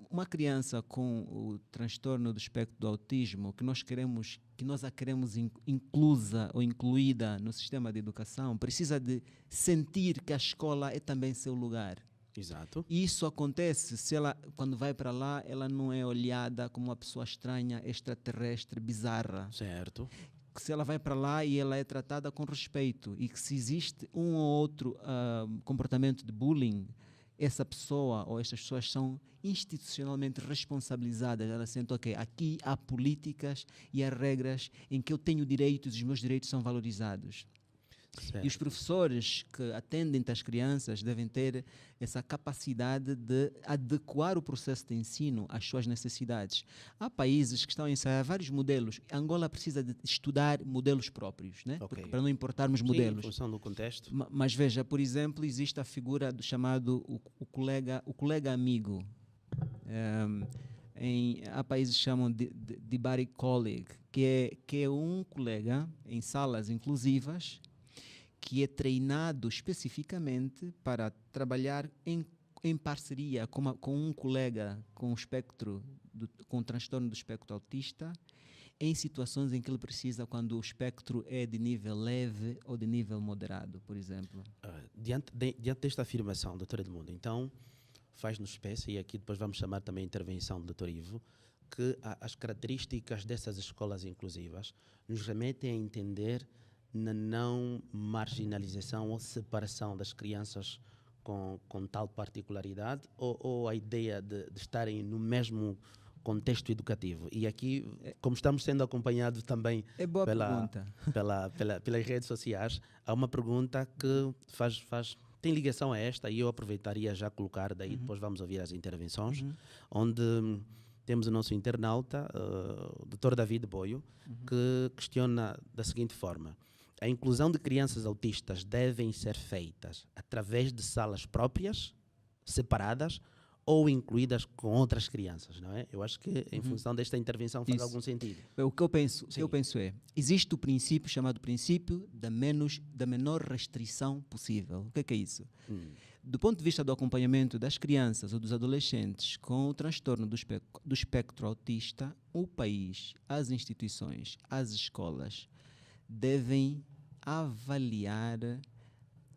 uma criança com o transtorno do espectro do autismo, que nós a queremos inclusa ou incluída no sistema de educação, precisa de sentir que a escola é também seu lugar. Exato. E isso acontece se ela, quando vai para lá, ela não é olhada como uma pessoa estranha, extraterrestre, bizarra. Certo. Que se ela vai para lá e ela é tratada com respeito, e que se existe um ou outro comportamento de bullying, essa pessoa ou estas pessoas são institucionalmente responsabilizadas. Elas sentem, ok, aqui há políticas e há regras em que eu tenho direitos e os meus direitos são valorizados. E os professores que atendem as crianças devem ter essa capacidade de adequar o processo de ensino às suas necessidades. Há países que estão a ensaiar vários modelos. Angola precisa de estudar modelos próprios, né? Ok. Para não importarmos Sim, em modelos. função do contexto. Mas veja, por exemplo, existe a figura do chamado o colega amigo. Há países que chamam de buddy colleague, que é um colega em salas inclusivas que é treinado especificamente para trabalhar em parceria com um colega com com transtorno do espectro autista, em situações em que ele precisa, quando o espectro é de nível leve ou de nível moderado, por exemplo. Diante desta afirmação, Dr. Edmundo, então faz-nos espécie, e aqui depois vamos chamar também a intervenção do Dr. Ivo, que as características dessas escolas inclusivas nos remetem a entender na não marginalização ou separação das crianças com tal particularidade, ou a ideia de estarem no mesmo contexto educativo. E aqui, como estamos sendo acompanhados também pelas redes sociais, há uma pergunta que tem ligação a esta, e eu aproveitaria já colocar, daí depois vamos ouvir as intervenções, onde temos o nosso internauta, o Dr. David Boio, que questiona da seguinte forma: a inclusão de crianças autistas devem ser feitas através de salas próprias, separadas, ou incluídas com outras crianças, não é? Eu acho que em função desta intervenção faz algum sentido. O que eu penso é, existe o princípio chamado princípio da menor restrição possível. O que é isso? Do ponto de vista do acompanhamento das crianças ou dos adolescentes com o transtorno do espectro autista, o país, as instituições, as escolas devem avaliar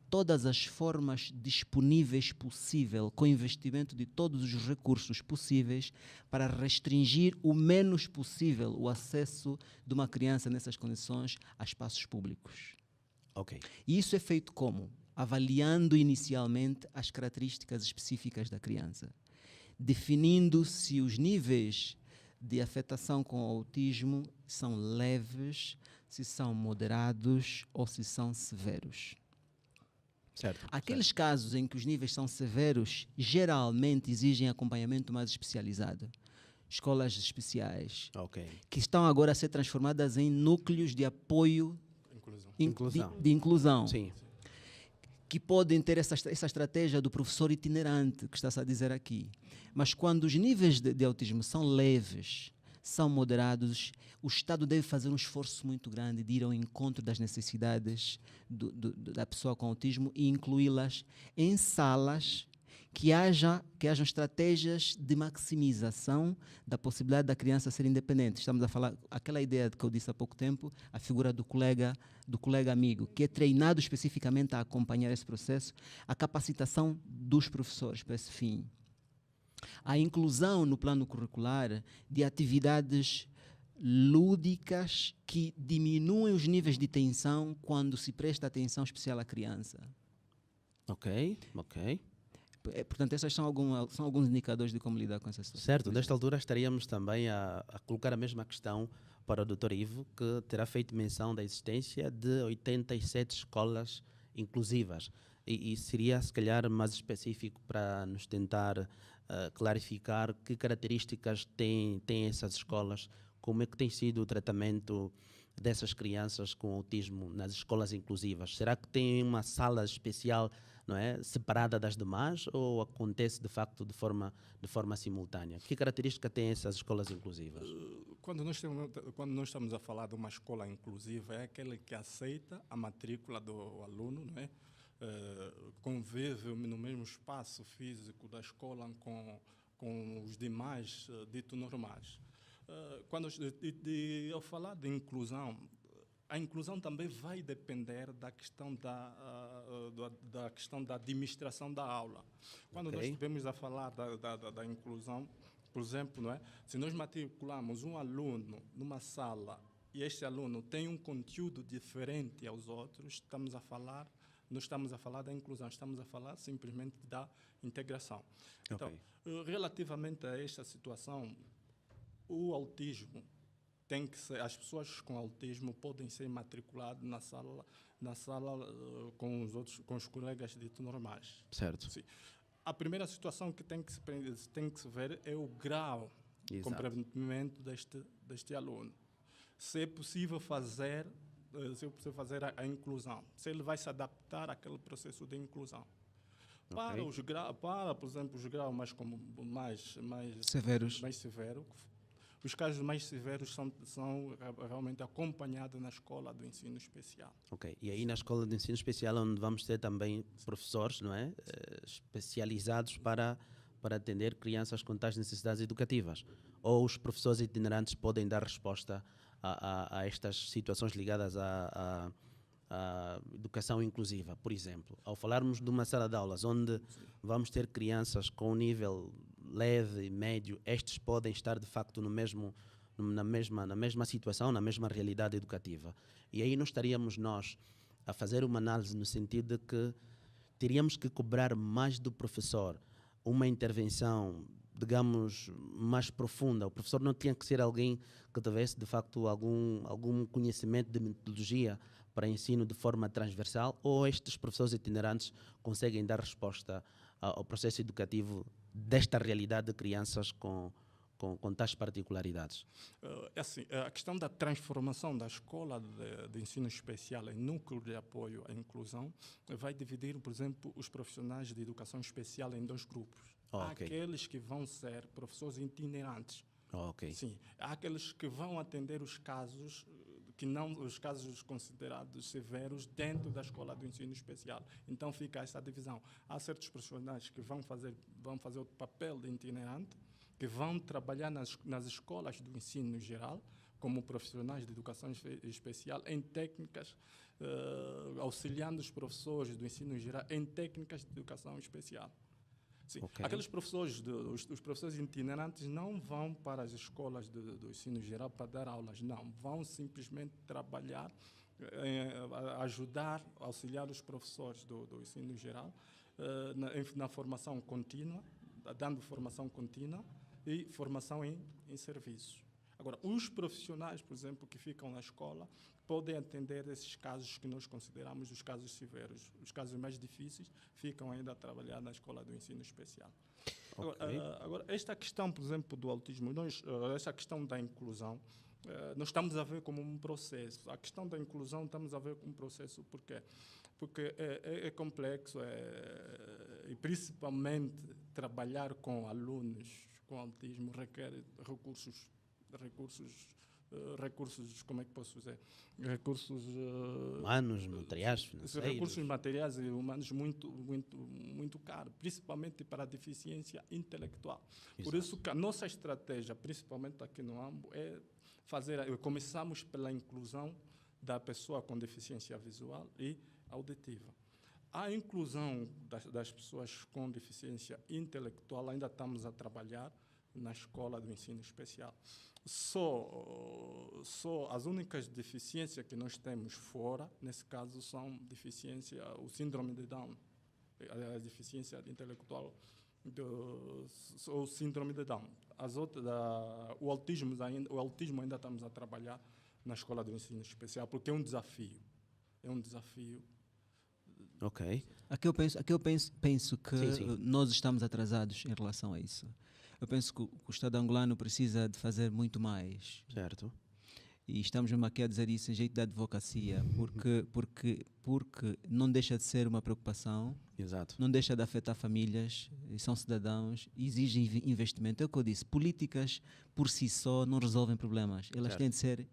todas as formas disponíveis possível, com investimento de todos os recursos possíveis, para restringir o menos possível o acesso de uma criança nessas condições a espaços públicos. Ok. E isso é feito como? Avaliando inicialmente as características específicas da criança, definindo se os níveis de afetação com autismo são leves, se são moderados ou se são severos. Certo. Aqueles casos em que os níveis são severos geralmente exigem acompanhamento mais especializado. Escolas especiais, que estão agora a ser transformadas em núcleos de apoio de inclusão. Sim. Que podem ter essa estratégia do professor itinerante, que está-se a dizer aqui. Mas quando os níveis de autismo são leves, são moderados, o Estado deve fazer um esforço muito grande de ir ao encontro das necessidades da pessoa com autismo e incluí-las em salas que hajam estratégias de maximização da possibilidade da criança ser independente. Estamos a falar, aquela ideia que eu disse há pouco tempo, a figura do colega amigo, que é treinado especificamente a acompanhar esse processo, a capacitação dos professores para esse fim. A inclusão no plano curricular de atividades lúdicas que diminuem os níveis de tensão quando se presta atenção especial à criança. Ok. Portanto, esses são alguns indicadores de como lidar com essa situação. Certo, nesta altura estaríamos também a colocar a mesma questão para o Dr. Ivo, que terá feito menção da existência de 87 escolas inclusivas. E seria, se calhar, mais específico para nos tentar clarificar que características têm essas escolas, como é que tem sido o tratamento dessas crianças com autismo nas escolas inclusivas. Será que tem uma sala especial, não é, separada das demais, ou acontece de facto de forma simultânea? Que característica têm essas escolas inclusivas? Quando nós estamos a falar de uma escola inclusiva, é aquela que aceita a matrícula do aluno, não é? Convive no mesmo espaço físico da escola com os demais dito normais. Quando eu falar de inclusão, a inclusão também vai depender da questão da questão da administração da aula. Quando nós estivermos a falar da inclusão, por exemplo, não é? Se nós matriculamos um aluno numa sala e este aluno tem um conteúdo diferente aos outros, não estamos a falar da inclusão, estamos a falar simplesmente da integração. Então, relativamente a esta situação, o autismo tem que ser, as pessoas com autismo podem ser matriculadas na sala com os colegas ditos normais. Certo. Sim. A primeira situação que tem que se ver é o grau de comprometimento deste aluno. Se é possível fazer a inclusão, se ele vai se adaptar àquele processo de inclusão. Okay. Para, por exemplo, os graus mais Severos. Os casos mais severos são realmente acompanhados na escola do ensino especial. Ok. E aí na escola de ensino especial, onde vamos ter também professores, não é? Especializados para atender crianças com tais necessidades educativas. Ou os professores itinerantes podem dar resposta a estas situações ligadas à educação inclusiva. Por exemplo, ao falarmos de uma sala de aulas onde vamos ter crianças com nível leve e médio, estes podem estar de facto na mesma situação, na mesma realidade educativa. E aí não estaríamos nós a fazer uma análise no sentido de que teríamos que cobrar mais do professor uma intervenção, digamos, mais profunda. O professor não tinha que ser alguém que tivesse de facto algum conhecimento de metodologia para ensino de forma transversal, ou estes professores itinerantes conseguem dar resposta ao processo educativo desta realidade de crianças com tais particularidades? A questão da transformação da escola de ensino especial em núcleo de apoio à inclusão vai dividir, por exemplo, os profissionais de educação especial em dois grupos. Há aqueles que vão ser professores itinerantes. Sim, há aqueles que vão atender os casos os casos considerados severos dentro da escola do ensino especial. Então fica essa divisão. Há certos profissionais que vão fazer o papel de itinerante, que vão trabalhar nas escolas do ensino geral, como profissionais de educação especial, em técnicas, auxiliando os professores do ensino geral em técnicas de educação especial. Sim. Aqueles professores, os professores itinerantes não vão para as escolas do ensino geral para dar aulas, não. Vão simplesmente trabalhar, ajudar, auxiliar os professores do ensino geral na formação contínua, dando formação contínua e formação em serviços. Agora, os profissionais, por exemplo, que ficam na escola, podem atender esses casos que nós consideramos os casos severos. Os casos mais difíceis ficam ainda a trabalhar na escola do ensino especial. Agora, esta questão, por exemplo, do autismo, esta questão da inclusão, nós estamos a ver como um processo. A questão da inclusão estamos a ver como um processo. Por quê? Porque é complexo e principalmente trabalhar com alunos com autismo requer recursos, como é que posso dizer? Recursos humanos, materiais, financeiros. Recursos materiais e humanos muito caros, principalmente para a deficiência intelectual. Exato. Por isso que a nossa estratégia, principalmente aqui no AMBO, começamos pela inclusão da pessoa com deficiência visual e auditiva. A inclusão das pessoas com deficiência intelectual ainda estamos a trabalhar na escola do ensino especial. Só as únicas deficiências que nós temos fora, nesse caso, são o síndrome de Down, a deficiência intelectual, o síndrome de Down. O autismo ainda estamos a trabalhar na escola do ensino especial, porque é um desafio. Ok. Aqui eu penso que sim. Nós estamos atrasados em relação a isso. Eu penso que o Estado angolano precisa de fazer muito mais. Certo. E estamos mesmo aqui a dizer isso em jeito de advocacia, porque não deixa de ser uma preocupação. Exato. Não deixa de afetar famílias, e são cidadãos, exigem investimento. É o que eu disse, políticas por si só não resolvem problemas. Elas têm de ser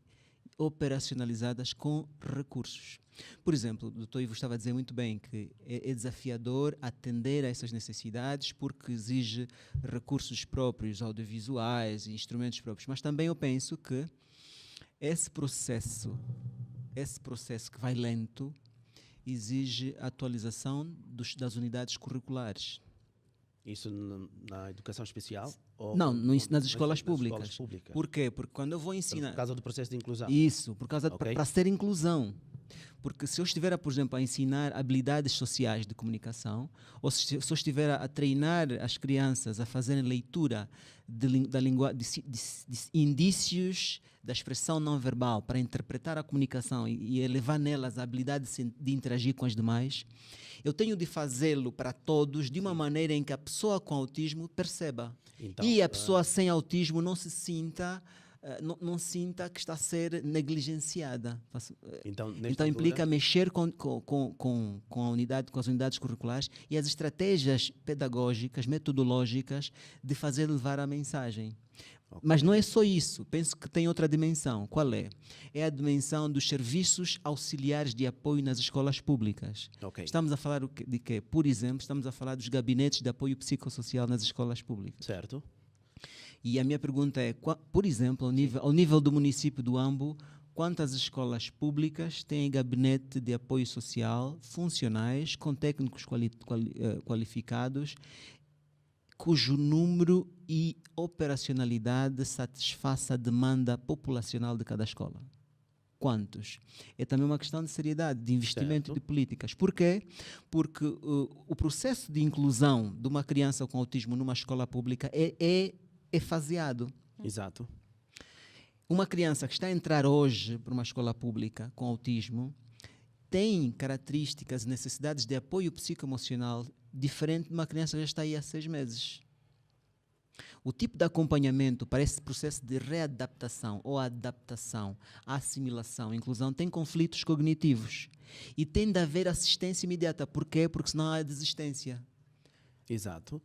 operacionalizadas com recursos. Por exemplo, o Dr. Ivo estava a dizer muito bem que é desafiador atender a essas necessidades porque exige recursos próprios, audiovisuais e instrumentos próprios. Mas também eu penso que esse processo que vai lento exige atualização das unidades curriculares. Isso na educação especial? Não, nas escolas públicas. Por quê? Porque quando eu vou ensinar... Por causa do processo de inclusão? Isso, por causa para ser inclusão. Porque se eu estiver, por exemplo, a ensinar habilidades sociais de comunicação, ou se eu estiver a treinar as crianças a fazerem leitura de indícios da expressão não verbal para interpretar a comunicação e elevar nelas a habilidade de interagir com as demais, eu tenho de fazê-lo para todos de uma maneira em que a pessoa com autismo perceba. Então, e a pessoa sem autismo não se sinta... não sinta que está a ser negligenciada. Então Implica mexer com as unidades curriculares e as estratégias pedagógicas, metodológicas de fazer levar a mensagem. Okay. Mas não é só isso. Penso que tem outra dimensão. Qual é? É a dimensão dos serviços auxiliares de apoio nas escolas públicas. Okay. Estamos a falar de quê? Por exemplo, estamos a falar dos gabinetes de apoio psicossocial nas escolas públicas. Certo. E a minha pergunta é, por exemplo, ao nível do município do Ambo, quantas escolas públicas têm gabinete de apoio social funcionais, com técnicos qualificados, cujo número e operacionalidade satisfaça a demanda populacional de cada escola? Quantos? É também uma questão de seriedade, de investimento de políticas. Por quê? Porque o processo de inclusão de uma criança com autismo numa escola pública é faseado. Exato. Uma criança que está a entrar hoje para uma escola pública com autismo tem características, necessidades de apoio psicoemocional diferente de uma criança que já está aí há 6 meses. O tipo de acompanhamento para esse processo de readaptação ou adaptação, assimilação, inclusão, tem conflitos cognitivos. E tem de haver assistência imediata. Por quê? Porque senão há desistência. Exato.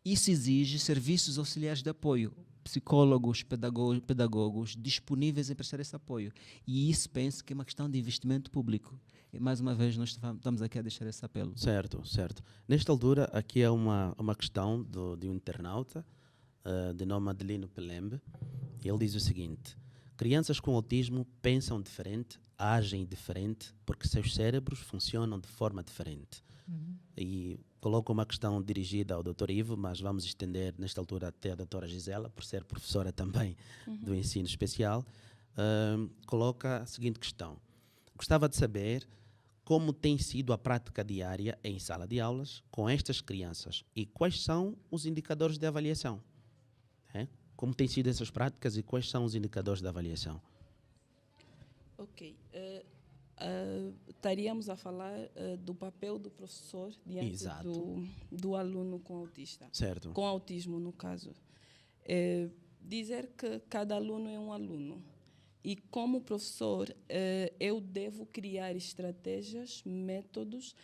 Isso exige serviços auxiliares de apoio, psicólogos, pedagogos disponíveis em prestar esse apoio. E isso penso que é uma questão de investimento público. E mais uma vez nós estamos aqui a deixar esse apelo. Certo, certo. Nesta altura, aqui é uma questão de um internauta, de nome Adelino Pelembe. Ele diz o seguinte: crianças com autismo pensam diferente, agem diferente, porque seus cérebros funcionam de forma diferente. E coloco uma questão dirigida ao Dr. Ivo, mas vamos estender nesta altura até a doutora Gisela, por ser professora também do ensino especial. Coloca a seguinte questão: gostava de saber como tem sido a prática diária em sala de aulas com estas crianças e quais são os indicadores de avaliação. Como têm sido essas práticas e quais são os indicadores de avaliação? Ok. Estaríamos a falar do papel do professor diante do aluno com autista. Certo. Com autismo, no caso. Dizer que cada aluno é um aluno. E como professor, eu devo criar estratégias, métodos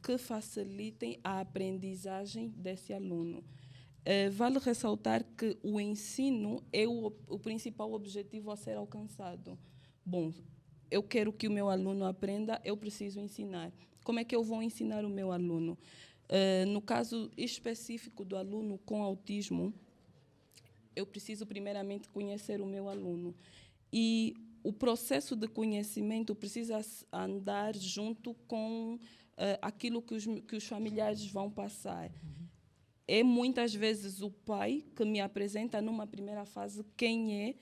que facilitem a aprendizagem desse aluno. Vale ressaltar que o ensino é o principal objetivo a ser alcançado. Bom, eu quero que o meu aluno aprenda, eu preciso ensinar. Como é que eu vou ensinar o meu aluno? No caso específico do aluno com autismo, eu preciso primeiramente conhecer o meu aluno. E o processo de conhecimento precisa andar junto com aquilo que os familiares vão passar. É muitas vezes o pai que me apresenta numa primeira fase quem é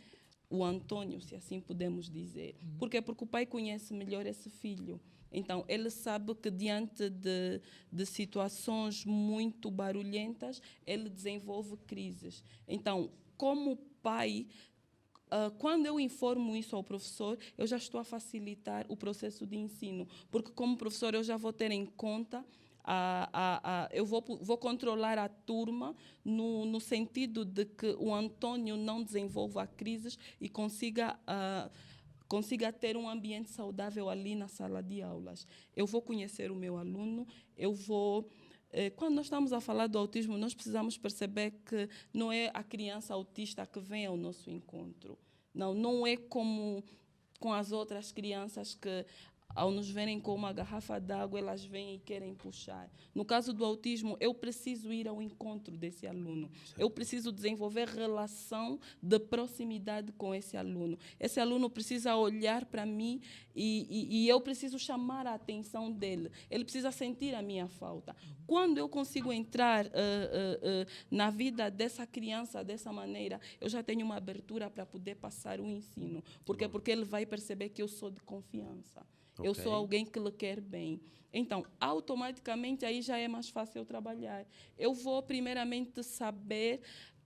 o Antônio, se assim podemos dizer. Por quê? Porque o pai conhece melhor esse filho. Então, ele sabe que diante de situações muito barulhentas, ele desenvolve crises. Então, como pai, quando eu informo isso ao professor, eu já estou a facilitar o processo de ensino. Porque como professor, eu já vou ter em conta eu vou controlar a turma no sentido de que o Antônio não desenvolva crises e consiga ter um ambiente saudável ali na sala de aulas. Eu vou conhecer o meu aluno, quando nós estamos a falar do autismo, nós precisamos perceber que não é a criança autista que vem ao nosso encontro. Não é como com as outras crianças que, ao nos verem com uma garrafa d'água, elas vêm e querem puxar. No caso do autismo, eu preciso ir ao encontro desse aluno. Certo. Eu preciso desenvolver relação de proximidade com esse aluno. Esse aluno precisa olhar para mim e eu preciso chamar a atenção dele. Ele precisa sentir a minha falta. Quando eu consigo entrar na vida dessa criança dessa maneira, eu já tenho uma abertura para poder passar o ensino. Por quê? Porque ele vai perceber que eu sou de confiança. Eu sou Ok. alguém que lhe quer bem. Então, automaticamente, aí já é mais fácil eu trabalhar. Eu vou, primeiramente, saber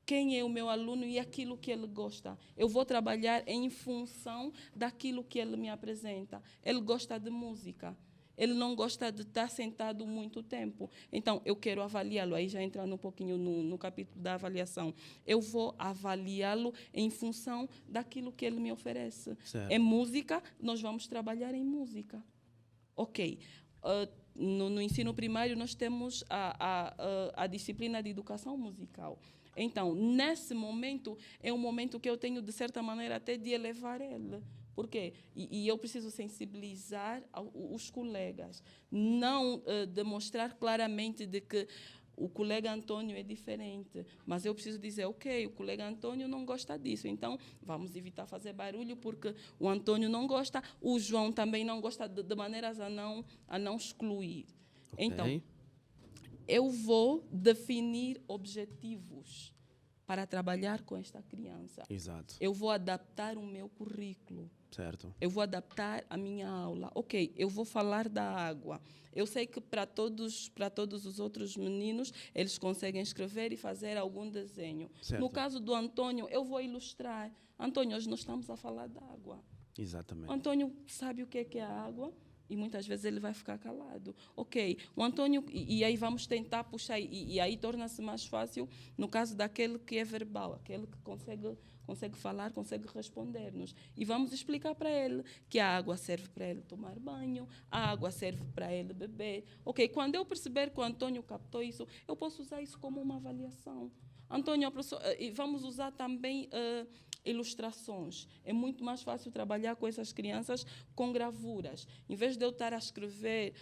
quem é o meu aluno e aquilo que ele gosta. Eu vou trabalhar em função daquilo que ele me apresenta. Ele gosta de música. Ele não gosta de estar sentado muito tempo. Então, eu quero avaliá-lo. Aí já entrando um pouquinho no capítulo da avaliação. Eu vou avaliá-lo em função daquilo que ele me oferece. Certo. É música, nós vamos trabalhar em música. Ok. No ensino primário, nós temos a disciplina de educação musical. Então, nesse momento, é um momento que eu tenho, de certa maneira, até de elevar ele. Por quê? E eu preciso sensibilizar os colegas. Não demonstrar claramente de que o colega Antônio é diferente, mas eu preciso dizer, ok, o colega Antônio não gosta disso, então vamos evitar fazer barulho, porque o Antônio não gosta, o João também não gosta, de maneiras a não excluir. Ok. Então, eu vou definir objetivos para trabalhar com esta criança. Exato. Eu vou adaptar o meu currículo. Certo. Eu vou adaptar a minha aula. Ok, eu vou falar da água. Eu sei que para todos os outros meninos, eles conseguem escrever e fazer algum desenho. Certo. No caso do Antônio, eu vou ilustrar. Antônio, hoje nós estamos a falar da água. Exatamente. O Antônio sabe o que é a água e muitas vezes ele vai ficar calado. Ok, o Antônio, e aí vamos tentar puxar, e aí torna-se mais fácil no caso daquele que é verbal, aquele que consegue falar, consegue responder-nos. E vamos explicar para ele que a água serve para ele tomar banho, a água serve para ele beber. Ok, quando eu perceber que o Antônio captou isso, eu posso usar isso como uma avaliação. Antônio, e vamos usar também ilustrações. É muito mais fácil trabalhar com essas crianças com gravuras. Em vez de eu estar a escrever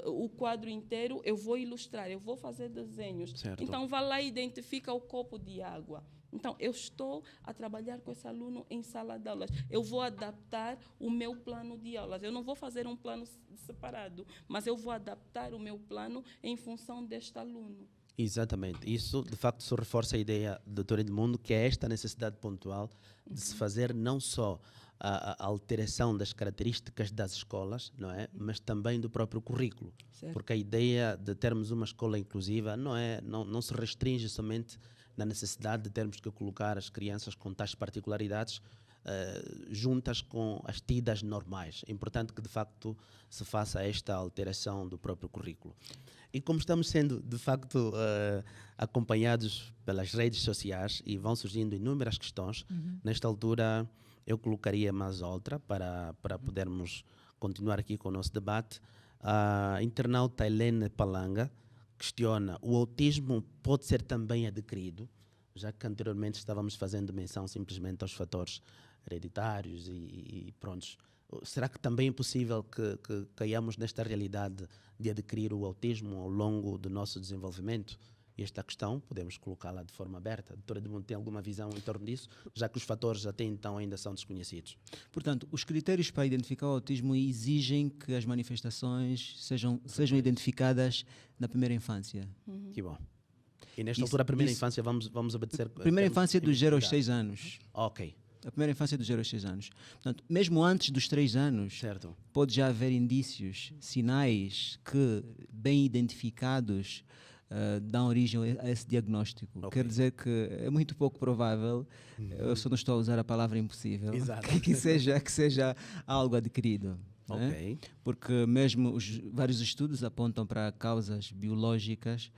o quadro inteiro, eu vou ilustrar, eu vou fazer desenhos. Certo. Então, vá lá e identifica o copo de água. Então, eu estou a trabalhar com esse aluno em sala de aulas. Eu vou adaptar o meu plano de aulas. Eu não vou fazer um plano separado, mas eu vou adaptar o meu plano em função deste aluno. Exatamente. Isso, de facto, só reforça a ideia, doutora Edmundo, que é esta necessidade pontual de se fazer não só a alteração das características das escolas, não é? Mas também do próprio currículo. Certo. Porque a ideia de termos uma escola inclusiva não se restringe somente na necessidade de termos que colocar as crianças com tais particularidades juntas com as tidas normais. É importante que, de facto, se faça esta alteração do próprio currículo. E como estamos sendo, de facto, acompanhados pelas redes sociais e vão surgindo inúmeras questões, nesta altura eu colocaria mais outra para podermos continuar aqui com o nosso debate. A internauta Helene Palanga questiona: o autismo pode ser também adquirido? Já que anteriormente estávamos fazendo menção simplesmente aos fatores hereditários e prontos. Será que também é possível que caiamos nesta realidade de adquirir o autismo ao longo do nosso desenvolvimento? E esta questão podemos colocá-la de forma aberta. A doutora Edmundo tem alguma visão em torno disso, já que os fatores até então ainda são desconhecidos? Portanto, os critérios para identificar o autismo exigem que as manifestações sejam identificadas na primeira infância. Que bom. E nesta altura, a primeira infância, vamos obedecer... Primeira infância dos 0 aos 6 anos. Ok. A primeira infância dos 0 aos 6 anos. Portanto, mesmo antes dos 3 anos, Certo. pode já haver indícios, sinais que, bem identificados, dão origem a esse diagnóstico. Ok. Quer dizer que é muito pouco provável, eu só não estou a usar a palavra impossível, Exato. que seja algo adquirido. Né? Ok. Porque mesmo vários estudos apontam para causas biológicas,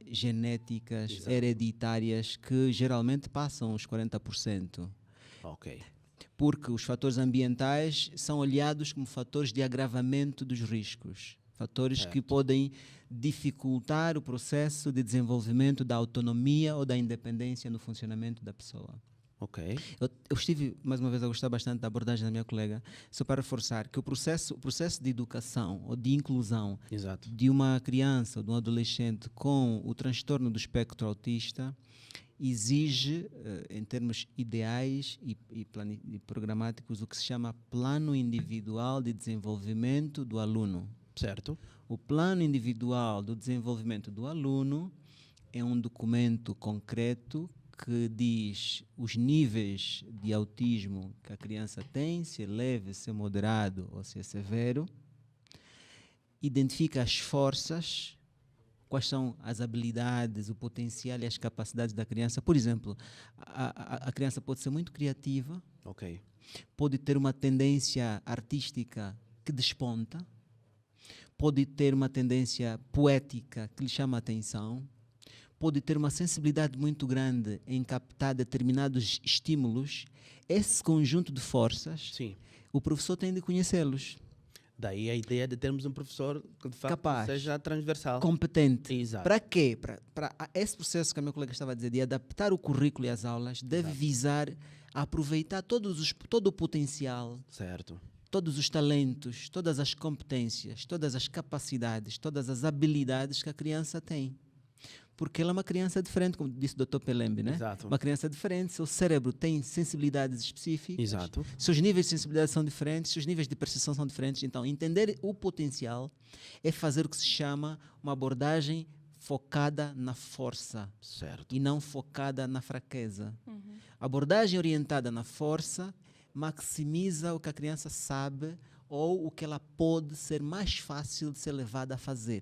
genéticas, Exato. hereditárias, que geralmente passam os 40%. Ok. Porque os fatores ambientais são olhados como fatores de agravamento dos riscos. Fatores que Certo. podem dificultar o processo de desenvolvimento da autonomia ou da independência no funcionamento da pessoa. Ok. Eu estive, mais uma vez, a gostar bastante da abordagem da minha colega, só para reforçar que o processo de educação ou de inclusão Exato. de uma criança ou de um adolescente com o transtorno do espectro autista exige, em termos ideais e programáticos, o que se chama Plano Individual de Desenvolvimento do Aluno. Certo. O Plano Individual do Desenvolvimento do Aluno é um documento concreto que diz os níveis de autismo que a criança tem, se é leve, se é moderado ou se é severo. Identifica as forças, quais são as habilidades, o potencial e as capacidades da criança. Por exemplo, a criança pode ser muito criativa, Ok. pode ter uma tendência artística que desponta, pode ter uma tendência poética que lhe chama a atenção, pode ter uma sensibilidade muito grande em captar determinados estímulos. Esse conjunto de forças, Sim. o professor tem de conhecê-los. Daí a ideia de termos um professor que de facto Capaz. seja transversal. Competente. Exato. Para quê? Para esse processo que a minha colega estava a dizer, de adaptar o currículo e as aulas, deve visar a aproveitar todo o potencial, Certo. todos os talentos, todas as competências, todas as capacidades, todas as habilidades que a criança tem. Porque ela é uma criança diferente, como disse o Dr. Pelembe, né? Exato. Uma criança diferente, seu cérebro tem sensibilidades específicas, Exato. seus níveis de sensibilidade são diferentes, seus níveis de percepção são diferentes. Então, entender o potencial é fazer o que se chama uma abordagem focada na força Certo. e não focada na fraqueza. A abordagem orientada na força maximiza o que a criança sabe ou o que ela pode ser mais fácil de ser levada a fazer.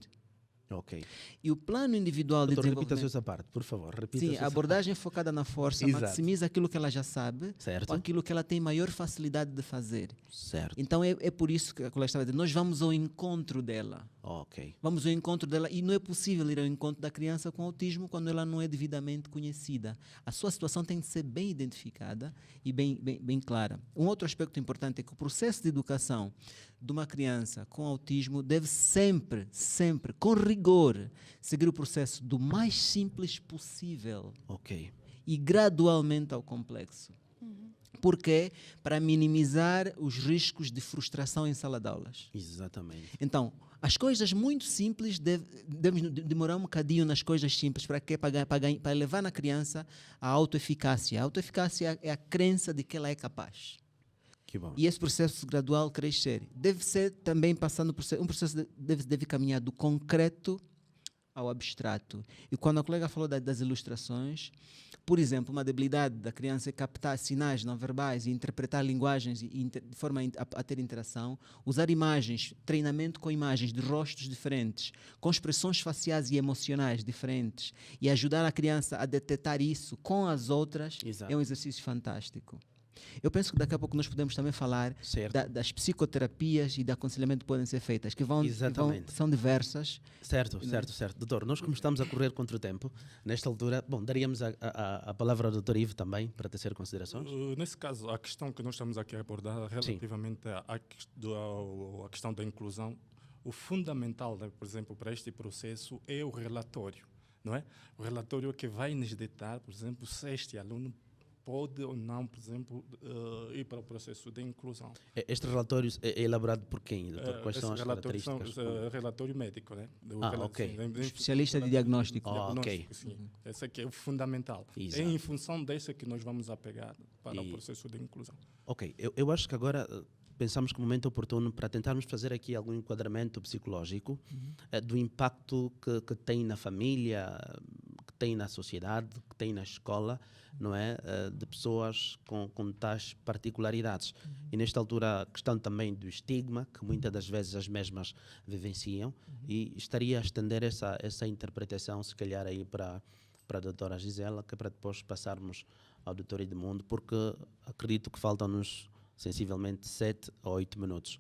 Ok. E o plano individual de Doutor, repita desenvolvimento... essa parte, por favor. Repita Sim, essa a abordagem focada na força Exato. maximiza aquilo que ela já sabe Certo. ou aquilo que ela tem maior facilidade de fazer. Certo. Então é por isso que a colega estava dizendo, nós vamos ao encontro dela. Ok. Vamos ao encontro dela e não é possível ir ao encontro da criança com autismo quando ela não é devidamente conhecida. A sua situação tem de ser bem identificada e bem clara. Um outro aspecto importante é que o processo de educação de uma criança com autismo deve sempre, com rigor, seguir o processo do mais simples possível Ok. e gradualmente ao complexo. Por quê? Para minimizar os riscos de frustração em sala de aulas. Exatamente. Então, as coisas muito simples devemos demorar um bocadinho nas coisas simples. Para quê? Para levar na criança a autoeficácia. A autoeficácia é a crença de que ela é capaz. Que bom. E esse processo gradual crescer deve ser também passando por um processo deve caminhar do concreto ao abstrato. E quando a colega falou das ilustrações, por exemplo, uma debilidade da criança é captar sinais não verbais e interpretar linguagens de forma a ter interação, usar imagens, treinamento com imagens de rostos diferentes, com expressões faciais e emocionais diferentes e ajudar a criança a detectar isso com as outras. Exato. É um exercício fantástico. Eu penso que daqui a pouco nós podemos também falar das psicoterapias e do aconselhamento que podem ser feitas, que são diversas. Certo. Doutor, nós como estamos a correr contra o tempo, nesta altura, bom, daríamos a palavra ao doutor Ivo também para tecer considerações? Nesse caso, a questão que nós estamos aqui a abordar relativamente à questão da inclusão, o fundamental, né, por exemplo, para este processo é o relatório, não é? O relatório que vai nos ditar, por exemplo, se este aluno pode ou não, por exemplo, ir para o processo de inclusão. Este relatório é elaborado por quem, doutor? Quais são as características? Relatório médico, né? Ok. Especialista de diagnóstico. Ok. Sim. Esse aqui é o fundamental. Exato. É em função desse que nós vamos apegar para o processo de inclusão. Ok. Eu acho que agora pensamos que o momento é oportuno para tentarmos fazer aqui algum enquadramento psicológico do impacto que tem na família, que tem na sociedade, que tem na escola, não é? De pessoas com tais particularidades. E nesta altura a questão também do estigma, que muitas das vezes as mesmas vivenciam, e estaria a estender essa interpretação, se calhar aí para a doutora Gisela, que é para depois passarmos ao doutor Edmundo, porque acredito que faltam-nos sensivelmente 7 a 8 minutos.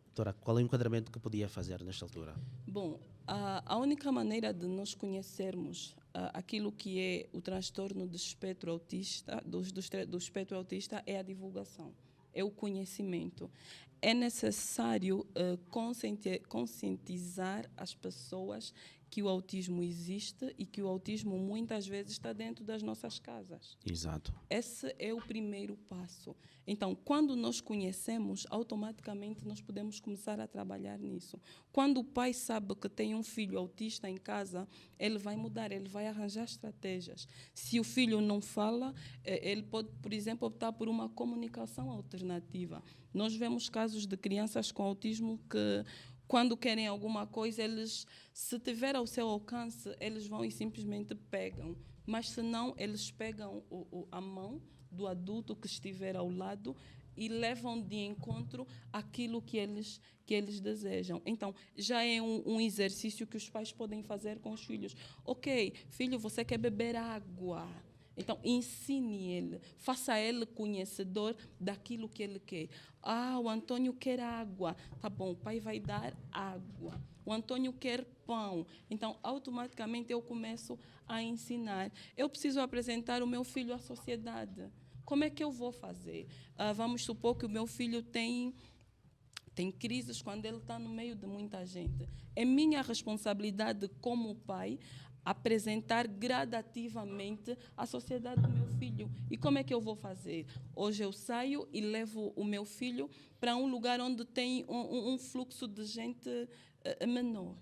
Doutora, qual é o enquadramento que podia fazer nesta altura? Bom, a única maneira de nós conhecermos aquilo que é o transtorno do espectro autista, do espectro autista, é a divulgação, é o conhecimento. É necessário conscientizar as pessoas que o autismo existe e que o autismo muitas vezes está dentro das nossas casas. Exato. Esse é o primeiro passo. Então, quando nós conhecemos, automaticamente nós podemos começar a trabalhar nisso. Quando o pai sabe que tem um filho autista em casa, ele vai mudar, ele vai arranjar estratégias. Se o filho não fala, ele pode, por exemplo, optar por uma comunicação alternativa. Nós vemos casos de crianças com autismo que, quando querem alguma coisa, eles, se tiver ao seu alcance, eles vão e simplesmente pegam. mas senão eles pegam a mão do adulto que estiver ao lado e levam de encontro aquilo que eles desejam. Então, já é um exercício que os pais podem fazer com os filhos. Ok, filho, você quer beber água? Então, ensine ele, faça ele conhecedor daquilo que ele quer. O Antônio quer água. Tá bom, o pai vai dar água. O Antônio quer pão. Então, automaticamente, eu começo a ensinar. Eu preciso apresentar o meu filho à sociedade. Como é que eu vou fazer? Vamos supor que o meu filho tem crises quando ele está no meio de muita gente. É minha responsabilidade como pai apresentar gradativamente a sociedade do meu filho. E como é que eu vou fazer? Hoje eu saio e levo o meu filho para um lugar onde tem um fluxo de gente menor.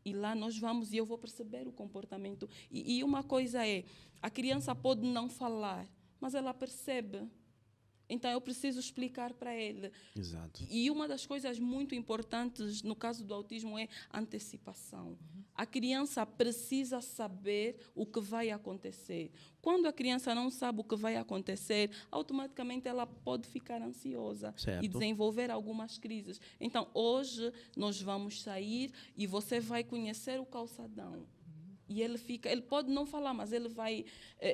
E lá nós vamos e eu vou perceber o comportamento. E uma coisa é, a criança pode não falar, mas ela percebe. Então, eu preciso explicar para ele. Exato. E uma das coisas muito importantes no caso do autismo é antecipação. A criança precisa saber o que vai acontecer. Quando a criança não sabe o que vai acontecer, automaticamente ela pode ficar ansiosa Certo. e desenvolver algumas crises. Então, hoje nós vamos sair e você vai conhecer o calçadão. E ele pode não falar, mas ele vai,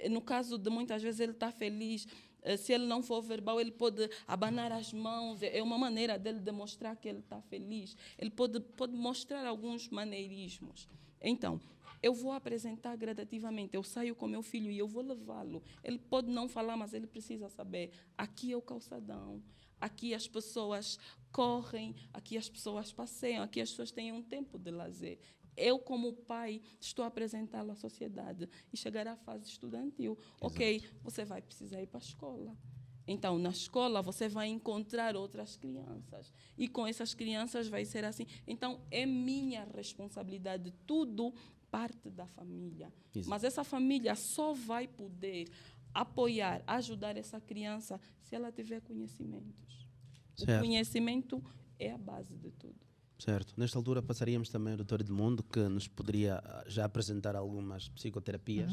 no caso de muitas vezes ele está feliz. Se ele não for verbal, ele pode abanar as mãos. É uma maneira dele demonstrar que ele está feliz. Ele pode mostrar alguns maneirismos. Então, eu vou apresentar gradativamente. Eu saio com meu filho e eu vou levá-lo. Ele pode não falar, mas ele precisa saber. Aqui é o calçadão. Aqui as pessoas correm. Aqui as pessoas passeiam. Aqui as pessoas têm um tempo de lazer. Eu, como pai, estou a apresentá-lo à sociedade. E chegará a fase estudantil. Exato. Ok, você vai precisar ir para a escola. Então, na escola, você vai encontrar outras crianças. E com essas crianças vai ser assim. Então, é minha responsabilidade. Tudo parte da família. Exato. Mas essa família só vai poder apoiar, ajudar essa criança se ela tiver conhecimentos. Certo. O conhecimento é a base de tudo. Certo. Nesta altura passaríamos também ao Dr. Edmundo, que nos poderia já apresentar algumas psicoterapias